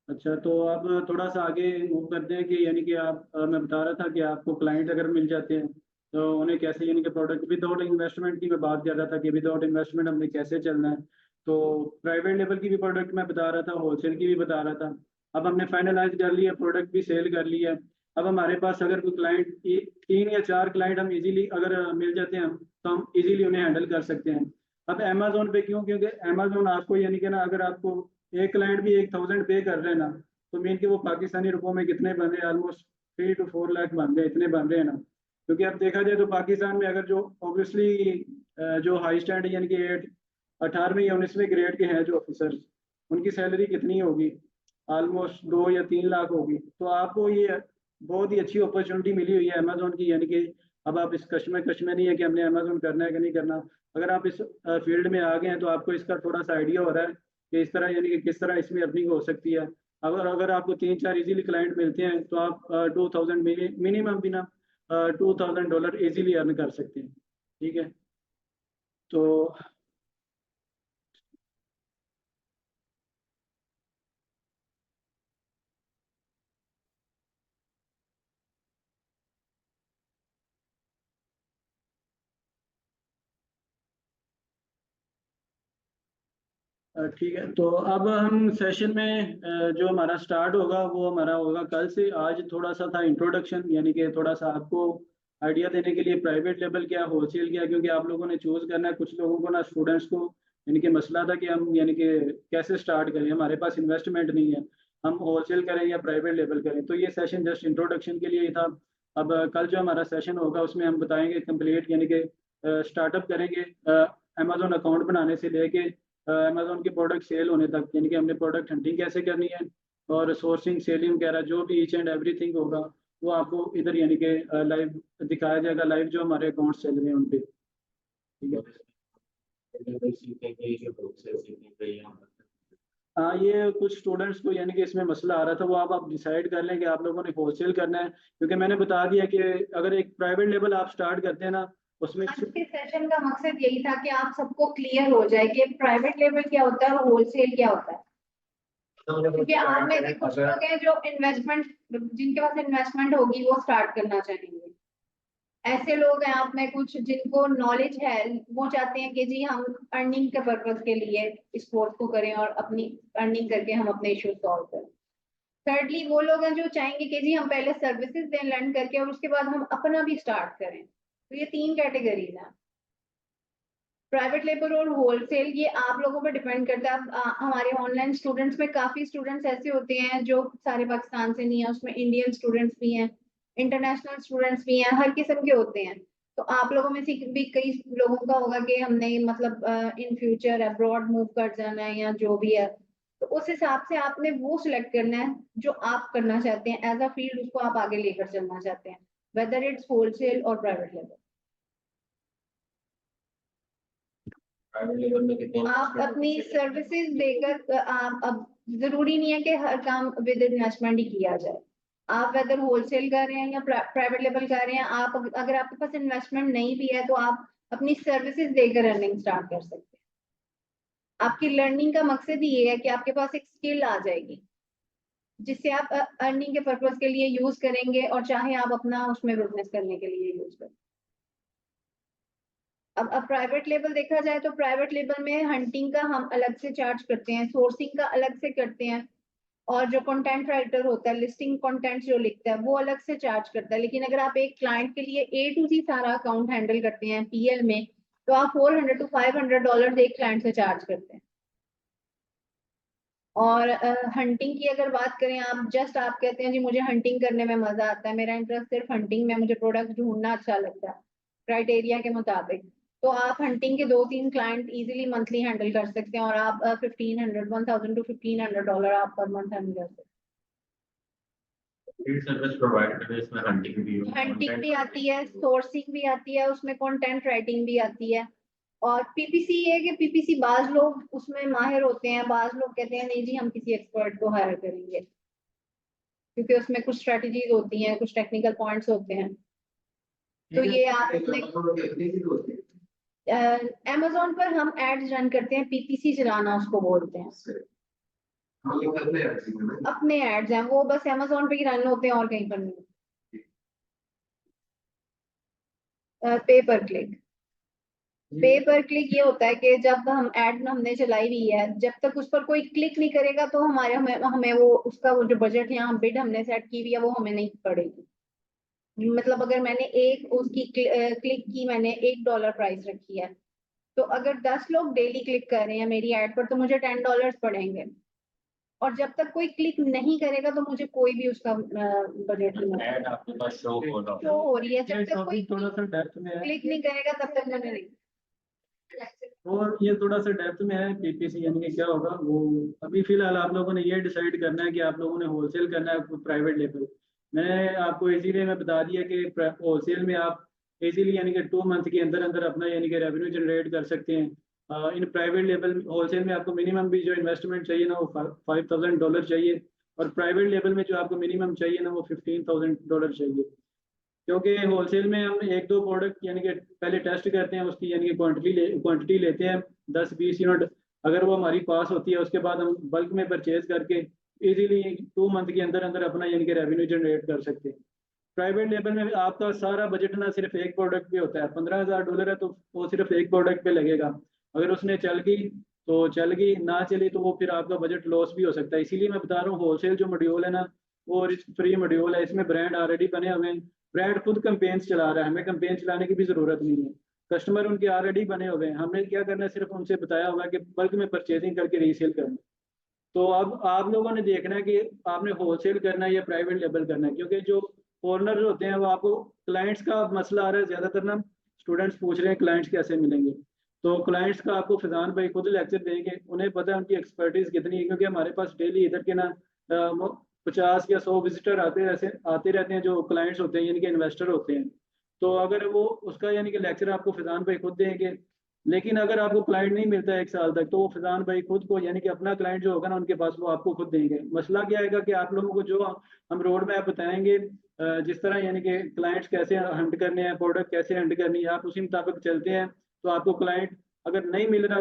अच्छा, तो अब थोड़ा सा आगे मूव करते हैं कि यानी कि आप मैं बता रहा था कि आपको क्लाइंट अगर मिल जाते हैं तो उन्हें कैसे, यानी कि प्रोडक्ट विदाउट इन्वेस्टमेंट की मैं बात कर रहा था कि विदाउट इन्वेस्टमेंट हमने कैसे चलना है। तो प्राइवेट लेवल की भी प्रोडक्ट मैं बता रहा था, होलसेल की भी बता रहा था। अब हमने फाइनलाइज कर लिया, प्रोडक्ट भी सेल कर लिया। अब हमारे पास अगर कोई क्लाइंट 3 या 4 क्लाइंट हम इजीली अगर मिल जाते हैं तो हम इजीली उन्हें हैंडल कर सकते हैं। अब अमेजोन पे क्यों? क्योंकि अमेजोन आपको यानी कि ना, अगर आपको एक क्लाइंट भी 1000 पे कर रहे हैं ना, तो मीन के वो पाकिस्तानी रुपयों में कितने बन रहे हैं? ऑलमोस्ट 3 to 4 लाख बन रहे हैं, इतने बन रहे हैं ना। क्योंकि अब देखा जाए तो पाकिस्तान में अगर जो ऑब्वियसली जो हाई स्टैंड यानी कि 18वें या 19वें ग्रेड के हैं जो ऑफिसर्स, उनकी सैलरी कितनी होगी? ऑलमोस्ट 2 या 3 लाख होगी। तो आपको ये बहुत ही अच्छी अपॉर्चुनिटी मिली हुई है अमेजोन की, यानी कि अब आप इस कश में नहीं है कि हमने अमेजोन करना है कि नहीं करना। अगर आप इस फील्ड में आ गए हैं तो आपको इसका थोड़ा सा आइडिया हो रहा है कि इस तरह यानी कि किस तरह इसमें अर्निंग हो सकती है। अगर आपको 3-4 इजीली क्लाइंट मिलते हैं तो आप 2000 मिनिमम भी ना $2000 इजीली अर्न कर सकते हैं। ठीक है, तो ठीक है, तो अब हम सेशन में जो हमारा स्टार्ट होगा वो हमारा होगा कल से। आज थोड़ा सा था इंट्रोडक्शन, यानी कि थोड़ा सा आपको आइडिया देने के लिए प्राइवेट लेवल क्या, होलसेल क्या, क्योंकि आप लोगों ने चूज करना है। कुछ लोगों को ना, स्टूडेंट्स को यानी कि मसला था कि हम यानी कि कैसे स्टार्ट करें, हमारे पास इन्वेस्टमेंट नहीं है, हम होलसेल करें या प्राइवेट लेवल करें। तो ये सेशन जस्ट इंट्रोडक्शन के लिए ही था। अब कल जो हमारा सेशन होगा उसमें हम बताएंगे कंप्लीट, यानी कि स्टार्टअप करेंगे अमेजोन अकाउंट बनाने से लेके अमेजोन के प्रोडक्ट सेल होने तक, यानी कि हमने प्रोडक्ट हंटिंग कैसे करनी है और सोर्सिंग, सेलिंग वगैरह जो भी ईच एंड एवरीथिंग होगा वो आपको इधर यानी कि लाइव दिखाया जाएगा, लाइव जो हमारे अकाउंट चल रहे हैं उन पे। ठीक है, हाँ, ये कुछ स्टूडेंट्स को यानी कि इसमें मसला आ रहा था, वो आप डिसाइड कर लें कि आप लोगों ने होलसेल करना है। क्योंकि मैंने बता दिया कि अगर एक प्राइवेट लेवल आप स्टार्ट करते हैं ना, उसमें आज के सेशन का मकसद यही था कि आप सबको क्लियर हो जाए कि प्राइवेट लेवल क्या होता है और होलसेल क्या होता है। क्योंकि आप में से कुछ लोग हैं जो इन्वेस्टमेंट, जिनके पास इन्वेस्टमेंट होगी वो स्टार्ट करना चाहेंगे। ऐसे लोग हैं आप में कुछ जिनको नॉलेज है, वो चाहते हैं कि जी हम अर्निंग के पर्पज के लिए इस कोर्स को करें और अपनी अर्निंग करके हम अपने इश्यूज सॉल्व करें। थर्डली वो लोग हैं जो चाहेंगे कि जी हम पहले सर्विसेज दें लर्न करके और उसके बाद हम अपना भी स्टार्ट करें। तो ये 3 कैटेगरीज हैं। प्राइवेट लेबर और होलसेल ये आप लोगों पर डिपेंड करता है। हमारे ऑनलाइन स्टूडेंट्स में काफी स्टूडेंट्स ऐसे होते हैं जो सारे पाकिस्तान से नहीं है, उसमें इंडियन स्टूडेंट्स भी हैं, इंटरनेशनल स्टूडेंट्स भी हैं, हर किस्म के होते हैं। तो आप लोगों में से भी कई लोगों का होगा कि हमने मतलब इन फ्यूचर अब्रॉड मूव कर जाना है या जो भी है, तो उस हिसाब से आपने वो सिलेक्ट करना है जो आप करना चाहते हैं एज अ फील्ड, उसको आप आगे लेकर चलना चाहते हैं, वेदर इट्स होलसेल और प्राइवेट लेबर। प्राइवेट लेवल में कितने आप अपनी सर्विसेज देकर आप अब जरूरी नहीं है कि हर काम विद इन्वेस्टमेंट ही किया जाए। आप वेदर होलसेल कर रहे हैं या प्राइवेट लेवल कर रहे हैं, आप अगर आपके पास इन्वेस्टमेंट नहीं भी है तो आप अपनी सर्विसेज देकर अर्निंग स्टार्ट कर सकते हैं। आपकी लर्निंग का मकसद ही ये है कि आपके पास एक स्किल आ जाएगी जिससे आप अर्निंग के पर्पज के लिए यूज करेंगे और चाहे आप अपना उसमें बिजनेस करने के लिए यूज करें। अब प्राइवेट लेवल देखा जाए तो प्राइवेट लेवल में हंटिंग का हम अलग से चार्ज करते हैं, सोर्सिंग का अलग से करते हैं, और जो कंटेंट राइटर होता है लिस्टिंग कंटेंट जो लिखता है वो अलग से चार्ज करता है। लेकिन अगर आप एक क्लाइंट के लिए A to Z सारा अकाउंट हैंडल करते हैं PL में, तो आप $400 to $500 एक क्लाइंट से चार्ज करते हैं। और हंटिंग की अगर बात करें, आप कहते हैं जी मुझे हंटिंग करने में मजा आता है, मेरा इंटरेस्ट सिर्फ हंटिंग में, मुझे प्रोडक्ट ढूंढना अच्छा लगता है क्राइटेरिया के मुताबिक, तो आप हंटिंग के 2-3 क्लाइंट इजीली मंथली हैंडल कर सकते हैं और आप 1000 to $1500 आप पर मंथ हैंडल कर सकते फील्ड सर्विस प्रोवाइड करते हैं, इसमें हंटिंग भी हैं। हंटिंग भी आती है, सोर्सिंग भी आती है, उसमें कंटेंट राइटिंग भी आती है। और PPC ये कि PPC बाज लोग उसमें माहिर होते हैं, बाज लोग कहते हैं नहीं जी हम किसी एक्सपर्ट को हायर करेंगे, क्योंकि उसमें कुछ स्ट्रेटजीज होती हैं, कुछ टेक्निकल पॉइंट्स होते हैं। तो ये आप Amazon पर हम एड्स रन करते हैं, PPC चलाना उसको बोलते हैं। अपने एड्स हैं वो, बस Amazon पे ही रन होते हैं और कहीं पर नहीं। पे पर क्लिक ये होता है कि जब हम एड हमने चलाई हुई है, जब तक उस पर कोई क्लिक नहीं करेगा तो हमारे हमें वो उसका वो जो बजट या बिड हमने सेट की हुई है वो हमें नहीं पड़ेगी। मतलब अगर मैंने एक उसकी क्लिक की, मैंने $1 प्राइस रखी है, तो अगर 10 लोग डेली क्लिक कर रहे हैं मेरी एड पर तो मुझे $10 पड़ेंगे, और जब तक कोई क्लिक नहीं करेगा तो मुझे कोई भी उसका बजट नहीं ऐड आपके पास शो हो रहा शो हो रही है। जब तक कोई थोड़ा सा डेप्थ में है क्लिक नहीं करेगा तब तक मैंने नहीं। और ये थोड़ा सा डेप्थ में है PPC, यानी कि क्या होगा वो अभी फिलहाल आप लोगों ने ये डिसाइड करना है कि आप लोगों ने होलसेल करना है प्राइवेट लेवल। मैंने आपको इसीलिए मैं बता दिया कि होलसेल में आप इजीली यानी कि 2 मंथ के अंदर अंदर अपना यानी कि रेवेन्यू जनरेट कर सकते हैं। इन प्राइवेट लेवल होलसेल में आपको मिनिमम भी जो इन्वेस्टमेंट चाहिए ना वो $5000 चाहिए, और प्राइवेट लेवल में जो आपको मिनिमम चाहिए ना वो $15000 चाहिए। क्योंकि होलसेल में हम 1-2 प्रोडक्ट यानी कि पहले टेस्ट करते हैं उसकी यानी कि क्वांटिटी लेते हैं 10-20 यूनिट, अगर वो हमारी पास होती है उसके बाद हम बल्क में परचेज करके इजीली 2 मंथ के अंदर अंदर अपना यानी कि रेवेन्यू जनरेट कर सकते हैं। प्राइवेट लेवल में आपका सारा बजट ना सिर्फ एक प्रोडक्ट पे होता है। $15000 है तो वो सिर्फ एक प्रोडक्ट पे लगेगा, अगर उसने चल गई तो चल गई, ना चली तो वो फिर आपका बजट लॉस भी हो सकता है। इसीलिए मैं बता रहा हूँ होलसेल जो मॉड्यूल है ना वो रिस्क फ्री मॉड्यूल है, इसमें ब्रांड ऑलरेडी बने हुए हैं, ब्रांड खुद कैंपेन्स चला रहा है, हमें कैंपेन चलाने की भी जरूरत नहीं है, कस्टमर उनके ऑलरेडी बने हुए हैं, हमने क्या करना है सिर्फ उनसे बताया हुआ है कि बल्क में परचेजिंग करके रीसेल करना। तो अब आप लोगों ने देखना है कि आपने होलसेल करना है या प्राइवेट लेवल करना है, क्योंकि जो फॉरनर होते हैं वो आपको क्लाइंट्स का मसला आ रहा है ज्यादातर ना, स्टूडेंट्स पूछ रहे हैं क्लाइंट्स कैसे मिलेंगे, तो क्लाइंट्स का आपको फैजान भाई खुद लेक्चर देंगे, उन्हें पता है उनकी एक्सपर्टीज कितनी है, क्योंकि हमारे पास डेली इधर के ना 50 या 100 विजिटर आते रहते हैं जो क्लाइंट्स होते हैं यानी कि इन्वेस्टर होते हैं। तो अगर वो उसका यानी कि लेक्चर आपको फैजान भाई खुद देंगे, लेकिन अगर आपको क्लाइंट नहीं मिलता है 1 साल तक तो वो फैजान भाई खुद को यानी कि अपना क्लाइंट जो होगा ना उनके पास वो आपको खुद देंगे। मसला क्या आएगा कि आप लोगों को जो हम रोड मैप बताएंगे, जिस तरह यानी कि क्लाइंट्स कैसे हंट करने हैं, प्रोडक्ट कैसे हंट करनी है, आप उसी मुताबिक चलते हैं तो आपको क्लाइंट अगर नहीं मिल रहा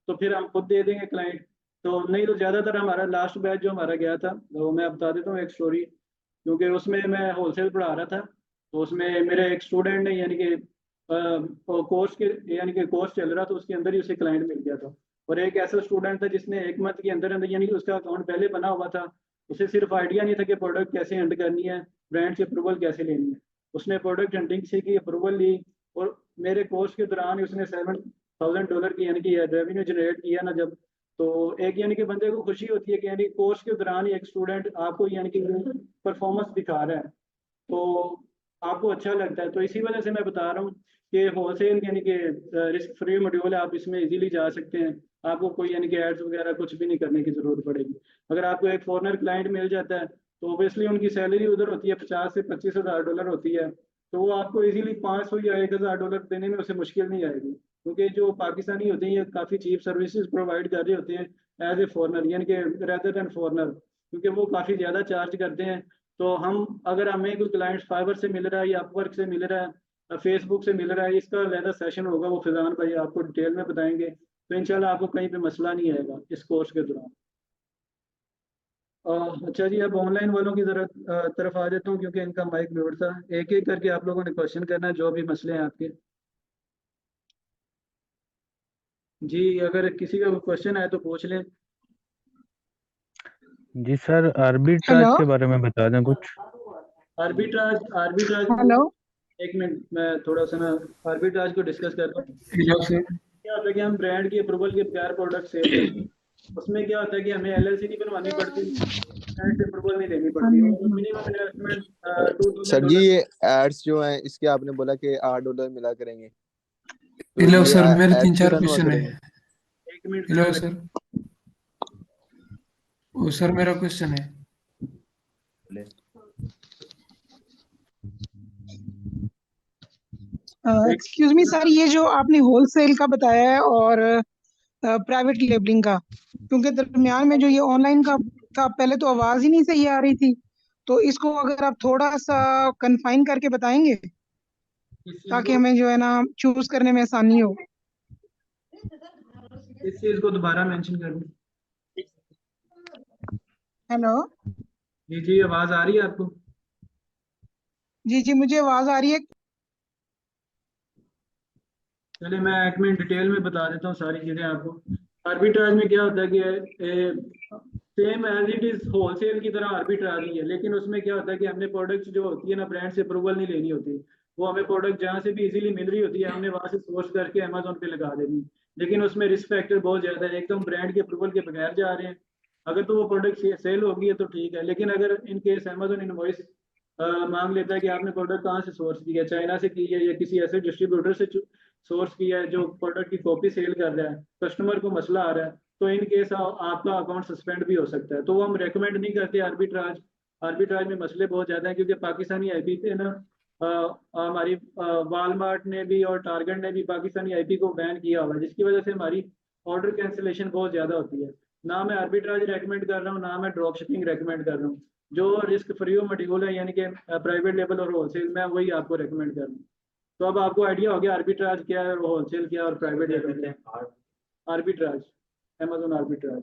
तो फिर हम खुद दे देंगे क्लाइंट, तो नहीं तो ज़्यादातर हमारा लास्ट बैच जो हमारा गया था, तो मैं बता देता हूँ एक स्टोरी, क्योंकि उसमें मैं होलसेल पढ़ा रहा था। तो उसमें मेरे एक स्टूडेंट ने यानी कि कोर्स के यानी कि कोर्स चल रहा था, उसके अंदर ही उसे क्लाइंट मिल गया था। और एक ऐसा स्टूडेंट था जिसने 1 मंथ के अंदर अंदर यानी कि उसका अकाउंट पहले बना हुआ था, उसे सिर्फ आइडिया नहीं था कि प्रोडक्ट कैसे हंट करनी है, ब्रांड से अप्रूवल कैसे लेनी है। उसने प्रोडक्ट हंटिंग से की, अप्रूवल ली, और मेरे कोर्स के दौरान ही उसने $7,000 की यानी कि रेवेन्यू जनरेट किया ना जब, तो एक यानी कि बंदे को खुशी होती है कि यानी कोर्स के दौरान ही एक स्टूडेंट आपको यानी कि परफॉर्मेंस दिखा रहा है, तो आपको अच्छा लगता है। तो इसी वजह से मैं बता रहा हूँ कि होलसेल यानी कि रिस्क फ्री मॉड्यूल है, आप इसमें इजीली जा सकते हैं। आपको कोई यानी कि एड्स वगैरह कुछ भी नहीं करने की जरूरत पड़ेगी। अगर आपको एक फॉरेनर क्लाइंट मिल जाता है तो ओबियसली उनकी सैलरी उधर होती है $50,000 से $25,000 होती है, तो वो आपको इजीली 500 या $1,000 देने में उसे मुश्किल नहीं आएगी, क्योंकि जो पाकिस्तानी होते हैं ये काफ़ी चीप सर्विसेज प्रोवाइड कर रहे होते हैं एज ए फॉरनर, यानी कि रेदर देन फॉरनर, क्योंकि वो काफ़ी ज़्यादा चार्ज करते हैं। तो हम अगर हमें कोई क्लाइंट फाइवर से मिल रहा है या अपवर्क से मिल रहा है, फेसबुक से मिल रहा है, इसका अलग सेशन होगा, वो फिजान भाई आपको डिटेल में बताएंगे, तो इंशाल्लाह आपको कहीं पे मसला नहीं आएगा इस कोर्स के दौरान। अच्छा जी, अब ऑनलाइन वालों की तरफ आ जाता हूँ, क्योंकि इनका माइक म्यूट था। एक एक करके आप लोगों ने क्वेश्चन करना है, जो भी मसले हैं आपके। जी, अगर किसी का क्वेश्चन है तो पूछ लें। जी सर, आर्बिट्राज हेलो के बारे में बता दें कुछ। Arbitrage arbitrage hello. एक मिनट, मैं थोड़ा सा ना आर्बिट्राज को डिस्कस करता हूँ। Hello sir. क्या होता है कि हम ब्रांड की अप्रूवल के बगैर प्रोडक्ट सेल करते हैं। उसमें क्या होता है कि हमें एलएलसी नहीं बनवानी पड़ती, ब्रांड से अप्रूवल नहीं लेनी पड़ती, और मिनिमम इन्वेस्टमेंट सर जी, $2,000। ये एड्स जो हैं इसके आपने बोला कि $8 मिला करेंगे, तो हेलो ये सर, मेरे एड्स 3-4 कितना हुआ क्वेश्चन करेंगे? है। एक मिनट हेलो सर, वो सर मेरा क्वेश्चन है। एक्सक्यूज मी सर, ये जो आपने होलसेल का बताया है और प्राइवेट लेबलिंग का, क्योंकि दरमियान में जो ये ऑनलाइन का था, पहले तो आवाज ही नहीं सही आ रही थी, तो इसको अगर आप थोड़ा सा कन्फाइन करके बताएंगे इस चीज ताकि को हमें जो है ना चूज करने में आसानी हो। इस चीज को दोबारा मेंशन कर दूं। हेलो। जी जी, आवाज आ रही है आपको? जी जी, मुझे आवाज आ रही है। चलिए मैं एक मिनट डिटेल में बता देता हूँ सारी चीज़ें आपको। आर्बिट्राज में क्या होता है कि same as it is wholesale की तरह आर्बिट्राज ही है, लेकिन उसमें क्या होता है कि हमने प्रोडक्ट्स जो होती है ना, ब्रांड से अप्रूवल नहीं लेनी होती। वो हमें प्रोडक्ट जहाँ से भी इजीली मिल रही होती है, हमने वहाँ से सोर्स करके अमेजोन पे लगा देनी। लेकिन उसमें रिस्क फैक्टर बहुत ज़्यादा है, एकदम ब्रांड के अप्रूवल के बगैर जा रहे हैं। अगर तो वो प्रोडक्ट सेल होगी है तो ठीक है, लेकिन अगर इन केस अमेजोन इनवॉइस मांग लेता है कि आपने प्रोडक्ट कहाँ से सोर्स किया, चाइना से की है या किसी ऐसे डिस्ट्रीब्यूटर से सोर्स किया है जो प्रोडक्ट की कॉपी सेल कर रहा है, कस्टमर को मसला आ रहा है, तो इन केस आपका अकाउंट सस्पेंड भी हो सकता है। तो वो हम रेकमेंड नहीं करते आर्बिट्राज। आर्बिट्राज में मसले बहुत ज़्यादा हैं, क्योंकि पाकिस्तानी आईपी पे ना हमारी वालमार्ट ने भी और टारगेट ने भी पाकिस्तानी आईपी को बैन किया हुआ है, जिसकी वजह से हमारी ऑर्डर कैंसिलेशन बहुत ज़्यादा होती है। ना मैं आर्बिट्राज रेकमेंड कर रहा हूँ, ना मैं ड्रॉप शिपिंग रेकमेंड कर रहा हूँ। जो रिस्क फ्री मटेरियल है यानी कि प्राइवेट लेवल और होलसेल, मैं वही आपको रेकमेंड कर रहा हूँ। तो अब आपको आइडिया हो गया आर्बिट्राज क्या है, होलसेल क्या है और प्राइवेट लेवल क्या है। Arbitrage, Amazon arbitrage.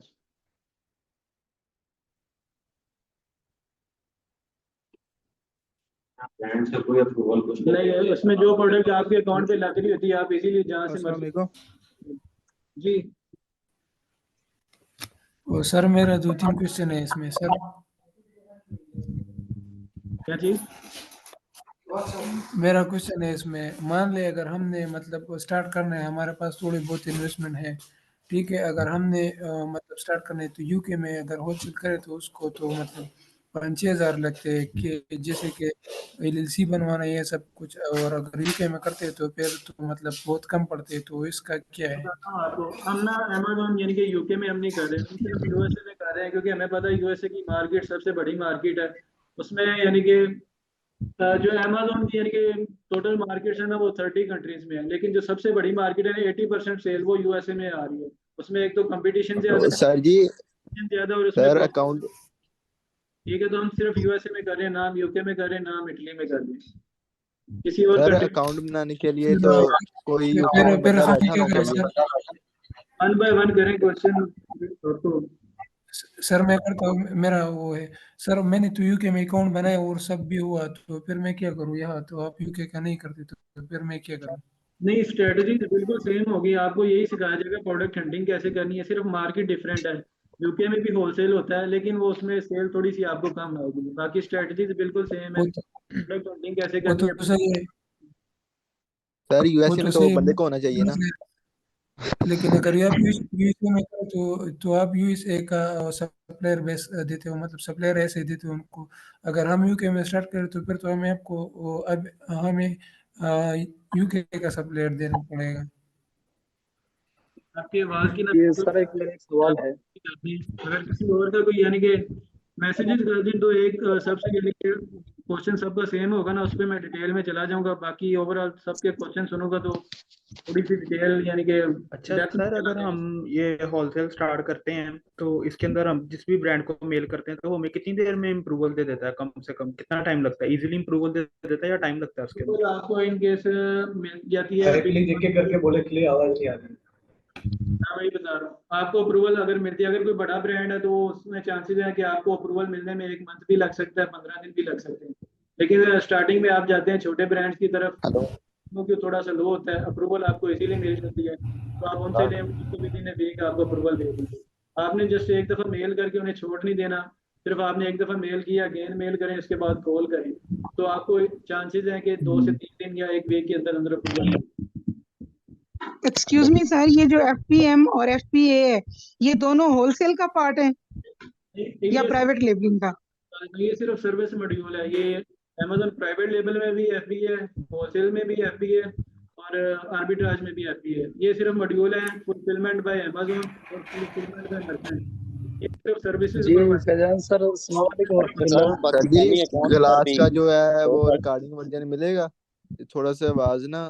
ब्रांड से कोई अप्रूवल कुछ नहीं है, उसमें जो प्रोडक्ट आपके अकाउंट पे लग रही होती है, आप इजीली जहाँ से अस्सलाम मर्जी। वालेकुम। जी वो सर मेरा 2-3 क्वेश्चन है इसमें सर। क्या चीज? मेरा क्वेश्चन है इसमें, मान ले अगर हमने मतलब स्टार्ट करना है, हमारे पास थोड़ी बहुत इन्वेस्टमेंट है, ठीक है, अगर हमने मतलब स्टार्ट करना है तो यूके में अगर होलसेल करें तो उसको तो मतलब 5-6 हज़ार लगते हैं कि जैसे कि एलएलसी बनवाना ये सब कुछ, और अगर यूके में करते हैं तो फिर तो मतलब बहुत कम पड़ते हैं, तो इसका क्या है? बताता हूँ आपको। हम ना अमेजोन यानी कि यूके में हम नहीं कर रहे, हम सिर्फ यूएसए में कर रहे हैं, क्योंकि हमें पता है यूएसए की मार्केट सबसे बड़ी मार्केट है। उसमें यानी कि जो अमेजोन की यानी कि टोटल मार्केट है ना, वो 30 कंट्रीज में है, लेकिन जो सबसे बड़ी मार्केट है ना, 80% सेल वो यूएसए में आ रही है। उसमें एक तो कंपटीशन ज्यादा है, सर जी, और उसमें सर profit। अकाउंट ठीक है, तो हम सिर्फ यूएसए में कर रहे हैं, नाम यूके में कर रहे हैं, नाम इटली में कर रहे हैं, किसी और सर कंट्री। अकाउंट बनाने के लिए फिर तो कोई यूके में फिर बंदा हम बैठा क्या होना करें चाहिए। सर? वन बाय वन करें क्वेश्चन तो। सर मैं करता हूँ, मेरा वो है सर, मैंने तो यूके में अकाउंट बनाया और सब भी हुआ, तो फिर मैं क्या करूँ यहाँ, तो आप यूके का नहीं करते तो फिर मैं क्या करूँ? नहीं, स्ट्रेटजी बिल्कुल सेम होगी, आपको यही सिखाया जाएगा प्रोडक्ट हंटिंग कैसे करनी है, सिर्फ मार्केट डिफरेंट है। यूके में भी होलसेल होता है लेकिन वो उसमें सेल थोड़ी सी आपको कम आएगी, बाकी स्ट्रेटजी बिल्कुल सेम है। वो तो प्रोडक्ट हंटिंग कैसे वो करनी तो है। सही है, सर वो यूएसए तो में तो सही है, बंदे को होना चाहिए ना। लेकिन अगर आप यूएसए में करो तो आप यूएसए का सप्लायर बेस देते हो, मतलब सप्लायर ऐसे देते हो उनको। अगर हम यूके में स्टार्ट करें तो फिर तो हमें आपको अब हमें यूके का सप्लायर देना पड़ेगा। आपकी आवाज की ना ये बिल्कुल सर एक मेरा एक सवाल है। अगर किसी और का कोई यानी कि मैसेजेस कर दें तो एक सबसे यानी कि क्वेश्चन सबका सेम होगा ना, उस पर मैं डिटेल में चला जाऊंगा, बाकी ओवरऑल सबके क्वेश्चन सुनूंगा तो थोड़ी सी डिटेल यानी कि अच्छा डेप्थ में सर, चला अगर हम जाएगा। ये होलसेल स्टार्ट करते हैं तो इसके अंदर हम जिस भी ब्रांड को मेल करते हैं तो वो हमें कितनी देर में अप्रूवल दे देता है? कम से कम कितना टाइम लगता है? इजीली अप्रूवल दे देता है या टाइम लगता है उसके तो अंदर? आपको इन केस मिल जाती है डायरेक्टली देख के करके बोले के लिए आवाज नहीं आ रही। मैं वही बता रहा हूँ आपको, अप्रूवल अगर मिलती है, अगर कोई बड़ा ब्रांड है तो उसमें चांसेस है कि आपको अप्रूवल मिलने में 1 मंथ भी लग सकता है, 15 दिन भी लग सकते हैं। लेकिन स्टार्टिंग में आप जाते हैं छोटे ब्रांड्स की तरफ, हेलो। क्योंकि थोड़ा सा लो होता है, अप्रूवल आपको इसीलिए मिल जाती है, तो आप उनसे लें, उसको भी दिन वीक आपको अप्रूवल दे देंगे। आपने जस्ट एक दफ़ा मेल करके उन्हें छोड़ नहीं देना, सिर्फ आपने एक दफ़ा मेल किया, अगेन मेल करें, इसके बाद कॉल करें, तो आपको चांसेस हैं कि 2 से 3 दिन या 1 वीक के अंदर अंदर अप्रूवल मिल एक्सक्यूज मी सर, ये जो एफपीएम और एफपीए है, ये दोनों होलसेल का पार्ट है जाए। या प्राइवेट लेबलिंग का? ये सिर्फ सर्विस मॉड्यूल है, ये अमेजोन प्राइवेट लेबल में भी एफबी है, होलसेल में भी एफबी है, और आर्बिट्राज में भी एफबी है। ये सिर्फ मॉड्यूल है, फुलफिलमेंट बाय अमेजोन और फुलफिलमेंट बाय मर्चेंट, ये सिर्फ सर्विसेज जी प्रोवाइड। फैजान सर, अस्सलाम वालेकुम। सर मैं सर जी, पाकिस्तानी अकाउंट पर क्लास भी का जो है तो वो रिकॉर्डिंग वर्जन मिलेगा? ये थोड़ा सा आवाज ना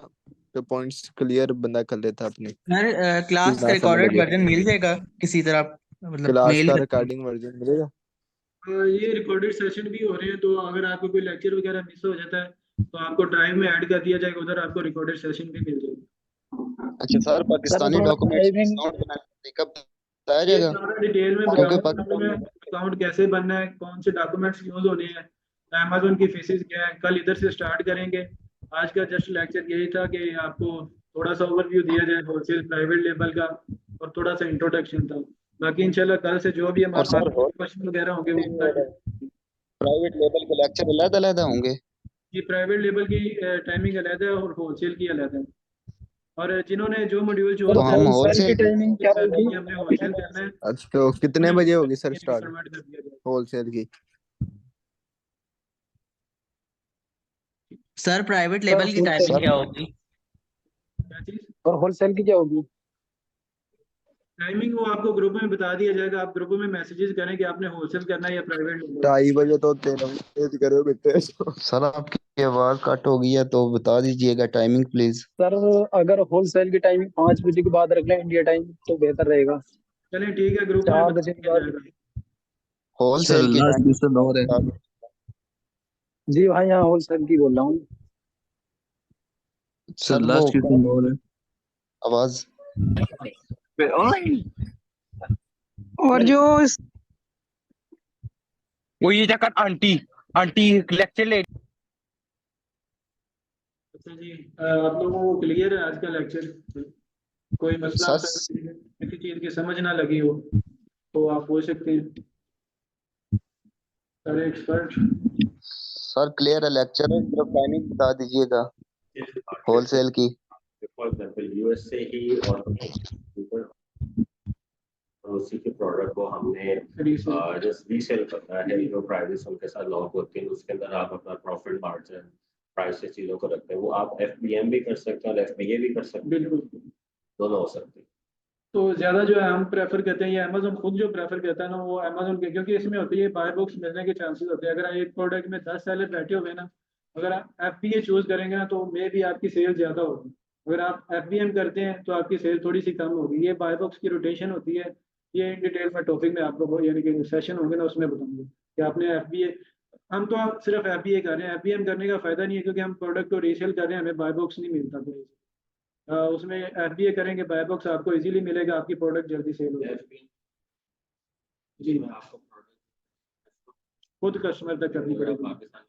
पे पॉइंट्स क्लियर बंदा कर लेता अपने, सर कि क्लास का ना समझ रिकॉर्डेड लगे। वर्जन मिल जाएगा किसी तरह, मतलब क्लास मेल का करके? रिकॉर्डिंग वर्जन मिलेगा? ये रिकॉर्डेड सेशन भी हो रहे हैं, तो अगर आपको कोई लेक्चर वगैरह मिस हो जाता है तो आपको ड्राइव में ऐड कर दिया जाएगा, उधर आपको रिकॉर्डेड सेशन भी मिल जाएगा। अच्छा सर, सर पाकिस्तानी थोड़ा डॉक्यूमेंट्स टाइमिंग। अकाउंट बनाने का तरीका बताया ये जाएगा? सारा डिटेल में क्योंकि बताऊंगा आपको मैं, पाकिस्तान अकाउंट कैसे बनना है, कौन से डॉक्यूमेंट्स यूज होने हैं, अमेजोन की फीसेस क्या है, कल इधर से स्टार्ट करेंगे। आज का जस्ट लेक्चर यही था कि आपको थोड़ा सा ओवरव्यू दिया जाए होलसेल प्राइवेट लेवल का, और थोड़ा सा इंट्रोडक्शन था। बाकी इंशाल्लाह कल से जो भी और हमारे सर पास क्वेश्चन वगैरह होंगे वो प्राइवेट लेवल के लेक्चर अलग अलग होंगे? ये प्राइवेट लेवल की टाइमिंग अलग है और होलसेल की अलग है। और जिन्होंने जो मॉड्यूल चूज तो सर किया हम होलसेल की होलसेल टाइमिंग क्या करना है होगी? कि हमने होलसेल करना है, अच्छा, तो कितने उन्हें बजे होगी सर स्टार्ट कन्वर्ट कर दिया जाए। होलसेल की? सर प्राइवेट सर लेवल की टाइमिंग होलसेल क्या होगी? क्या चीज? और होलसेल की क्या होगी? टाइमिंग वो आपको ग्रुप में बता दिया जाएगा, आप ग्रुप में मैसेजेस करें कि आपने होलसेल करना है या प्राइवेट लेवल। 2:30 बजे तो 13 करो बेटे। सर आपकी आवाज कट हो गई है तो बता दीजिएगा टाइमिंग प्लीज। सर अगर होलसेल की टाइमिंग 5 बजे के बाद रख लें इंडिया टाइम तो बेहतर रहेगा। चलें ठीक है, ग्रुप में 4 बजे बता के दिया बाद। जाएगा। सर होलसेल की लास्ट टाइमिंग क्वेश्चन और है। बता दो। जी भाई, यहाँ होलसेल की बोल रहा हूँ। सर सर वो लास्ट क्वेश्चन और है। आवाज और जो वो ये जगह आंटी आंटी लेक्चर ले। अच्छा जी, आप लोगों को क्लियर है आज का लेक्चर? कोई मसला सर किसी चीज की समझ ना लगी हो तो आप पूछ सकते हैं, सारे एक्सपर्ट। सर क्लियर है लेक्चर है, सिर्फ टाइमिंग बता दीजिएगा होलसेल की। फॉर एग्जाम्पल यूएस से ही और उसी के प्रोडक्ट को हमने रीसेल जस्ट रीसेल करना है, जो प्राइसेस उनके साथ लॉक होती हैं उसके अंदर आप अपना प्रॉफिट मार्जिन प्राइस चीज़ों को रखते हैं, वो आप एफबीएम भी कर सकते हैं और एफबीए भी कर सकते हैं, बिल्कुल। दोनों हो सकते हैं। तो ज़्यादा जो है हम प्रेफर करते हैं, ये अमेजोन खुद जो प्रेफर करता है ना वो अमेजोन के, क्योंकि इसमें होती है बाय बुक्स मिलने के चांसेस होते हैं। अगर एक प्रोडक्ट में 10 सेलर बैठे हुए हैं ना, अगर आप एफबीए चूज करेंगे ना तो मे भी आपकी सेल ज़्यादा होगी। अगर आप एफबीएम करते हैं तो आपकी सेल थोड़ी सी कम होगी। ये बाय बुक्स की रोटेशन होती है, ये इन डिटेल में टॉपिक में आपको यानी कि सेशन होंगे ना उसमें बताऊंगा कि आपने एफबीए, हम तो आप सिर्फ एफबीए कर रहे हैं, एफबीएम करने का फायदा नहीं है क्योंकि हम प्रोडक्ट को रीसेल कर रहे हैं, हमें बाय बुक्स नहीं मिलता कोई। उसमें एफबीए करेंगे बाय बॉक्स आपको इजीली मिलेगा, आपकी प्रोडक्ट जल्दी सेल हो जाएगी। जी मैं आपको खुद कस्टमर तक करनी पड़ेगी। पाकिस्तान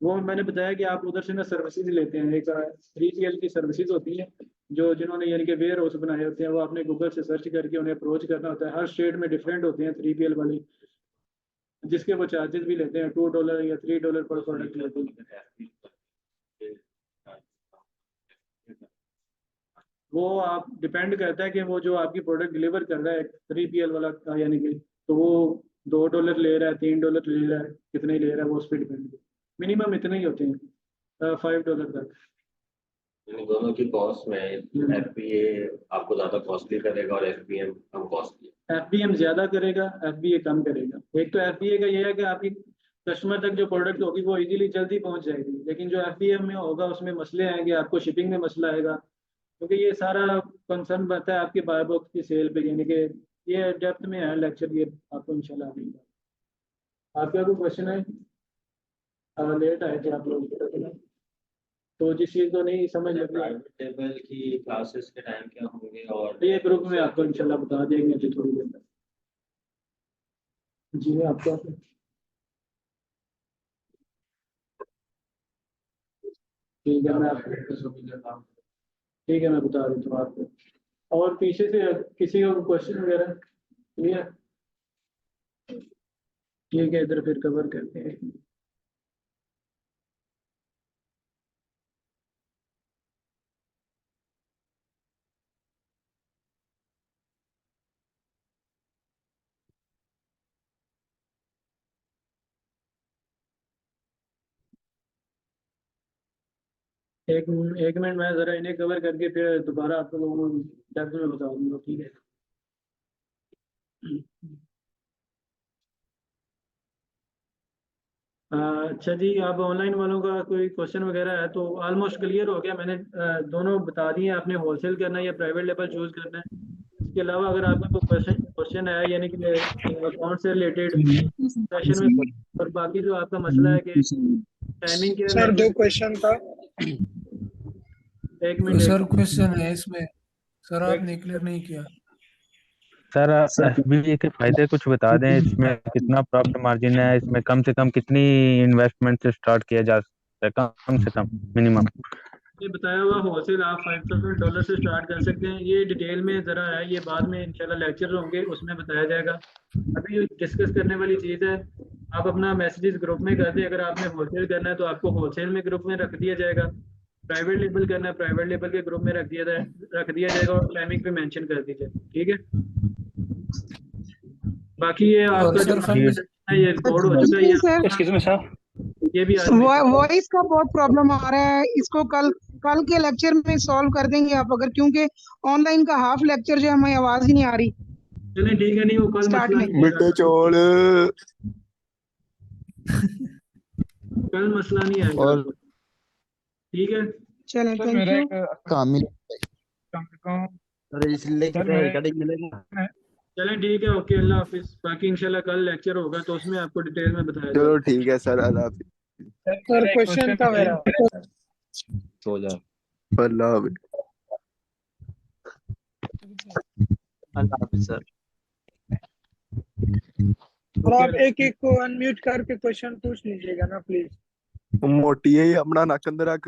वो मैंने बताया कि आप उधर से ना सर्विसेज लेते हैं, एक 3PL की सर्विसेज होती है, जो जिन्होंने यानी कि वेयर हाउस बनाए होते हैं, वो आपने गूगल से सर्च करके उन्हें अप्रोच करना होता है। हर स्टेट में डिफरेंट होते हैं 3PL वाले, जिसके वो चार्जेस भी लेते हैं, $2 या $3 पर प्रोडक्ट लेते हैं। वो आप डिपेंड करता है कि वो जो आपकी प्रोडक्ट डिलीवर कर रहा है 3PL वाला यानी कि, तो वो $2 ले रहा है, $3 ले रहा है, कितने ले रहा है वो उस पर डिपेंड। मिनिमम इतने ही होते हैं, $5 तक। इन दोनों की कॉस्ट में FBA आपको ज्यादा कॉस्टली करेगा और FBM कम कॉस्टली। FBM ज्यादा करेगा, FBA कम करेगा। एक तो FBA का ये है कि आपकी कस्टमर तक जो प्रोडक्ट होगी वो इजीली जल्दी पहुंच जाएगी, लेकिन जो FBM में होगा उसमें मसले आएंगे, आपको शिपिंग में मसला आएगा, क्योंकि ये सारा कंसर्न बनता है आपके बाय बॉक्स की सेल पे। यानी कि ये डेप्थ में है लेक्चर, ये आपको इंशाल्लाह मिलेगा। आपका कोई क्वेश्चन है? लेट आए थे आप लोग, तो जिस चीज़ को नहीं समझ लगी प्राइवेट लेवल की क्लासेस के टाइम क्या होंगे और ये ग्रुप में आपको इंशाल्लाह बता देंगे अभी थोड़ी देर तक। जी आपको ठीक है, मैं बता देता हूँ आपको। और पीछे से किसी को क्वेश्चन वगैरह क्लियर? ठीक है, इधर फिर कवर करते हैं। एक मिनट, मैं ज़रा इन्हें कवर करके फिर दोबारा आप लोगों को डेप्थ में बता दूंगा, ठीक है? अच्छा जी, आप ऑनलाइन वालों का कोई क्वेश्चन वगैरह है तो ऑलमोस्ट क्लियर हो गया। मैंने दोनों बता दिए, आपने होलसेल करना है या प्राइवेट लेवल चूज करना है। इसके अलावा अगर आपका कोई क्वेश्चन है यानी कि अकाउंट से रिलेटेड सेशन में, और बाकी जो आपका मसला है कि टाइमिंग के सर 2 क्वेश्चन था। एक मिनट सर क्वेश्चन है इसमें, सर आपने क्लियर नहीं किया। सर FBA के फायदे कुछ बता दें, इसमें कितना प्रॉफिट मार्जिन है, इसमें कम से कम कितनी इन्वेस्टमेंट से स्टार्ट किया जा सकता है, कम से कम मिनिमम। ये बताया हुआ होलसेल आप $5,000 से स्टार्ट कर सकते हैं। ये डिटेल में ज़रा है, ये बाद में इंशाल्लाह लेक्चर होंगे उसमें बताया जाएगा। अभी डिस्कस करने वाली चीज़ है, आप अपना मैसेजेस ग्रुप में कर दें। अगर आपने होलसेल करना है तो आपको होलसेल में ग्रुप में रख दिया जाएगा, प्राइवेट लेबल करना है प्राइवेट लेबल के ग्रुप में रख दिया जाएगा, और टाइमिंग पे मेंशन कर दीजिए, ठीक है? बाकी ये आपका जो ये रिकॉर्ड हो चुका है, एक्सक्यूज मी सर, ये भी वॉइस का बहुत प्रॉब्लम आ रहा है, इसको कल के लेक्चर में सॉल्व कर देंगे आप अगर, क्योंकि ऑनलाइन का हाफ लेक्चर जो है हमें आवाज ही नहीं आ रही। चलें ठीक है, नहीं वो कल स्टार्ट मसला में मिट्टे चोल कल मसला नहीं आएगा, और ठीक है? चलें, थैंक यू। काम मिल चलें ठीक है, ओके, अल्लाह हाफिज। बाकी इंशाल्लाह कल लेक्चर होगा तो उसमें आपको डिटेल में बताया जाएगा। चलो ठीक है सर, अल्लाह हाफिज। सर क्वेश्चन था मेरा। सो जा। अल्लाह हाफिज। अल्लाह हाफिज सर। और आप एक को अनम्यूट करके क्वेश्चन पूछ लीजिएगा ना प्लीज। मोटी है अपना नक अंदर रख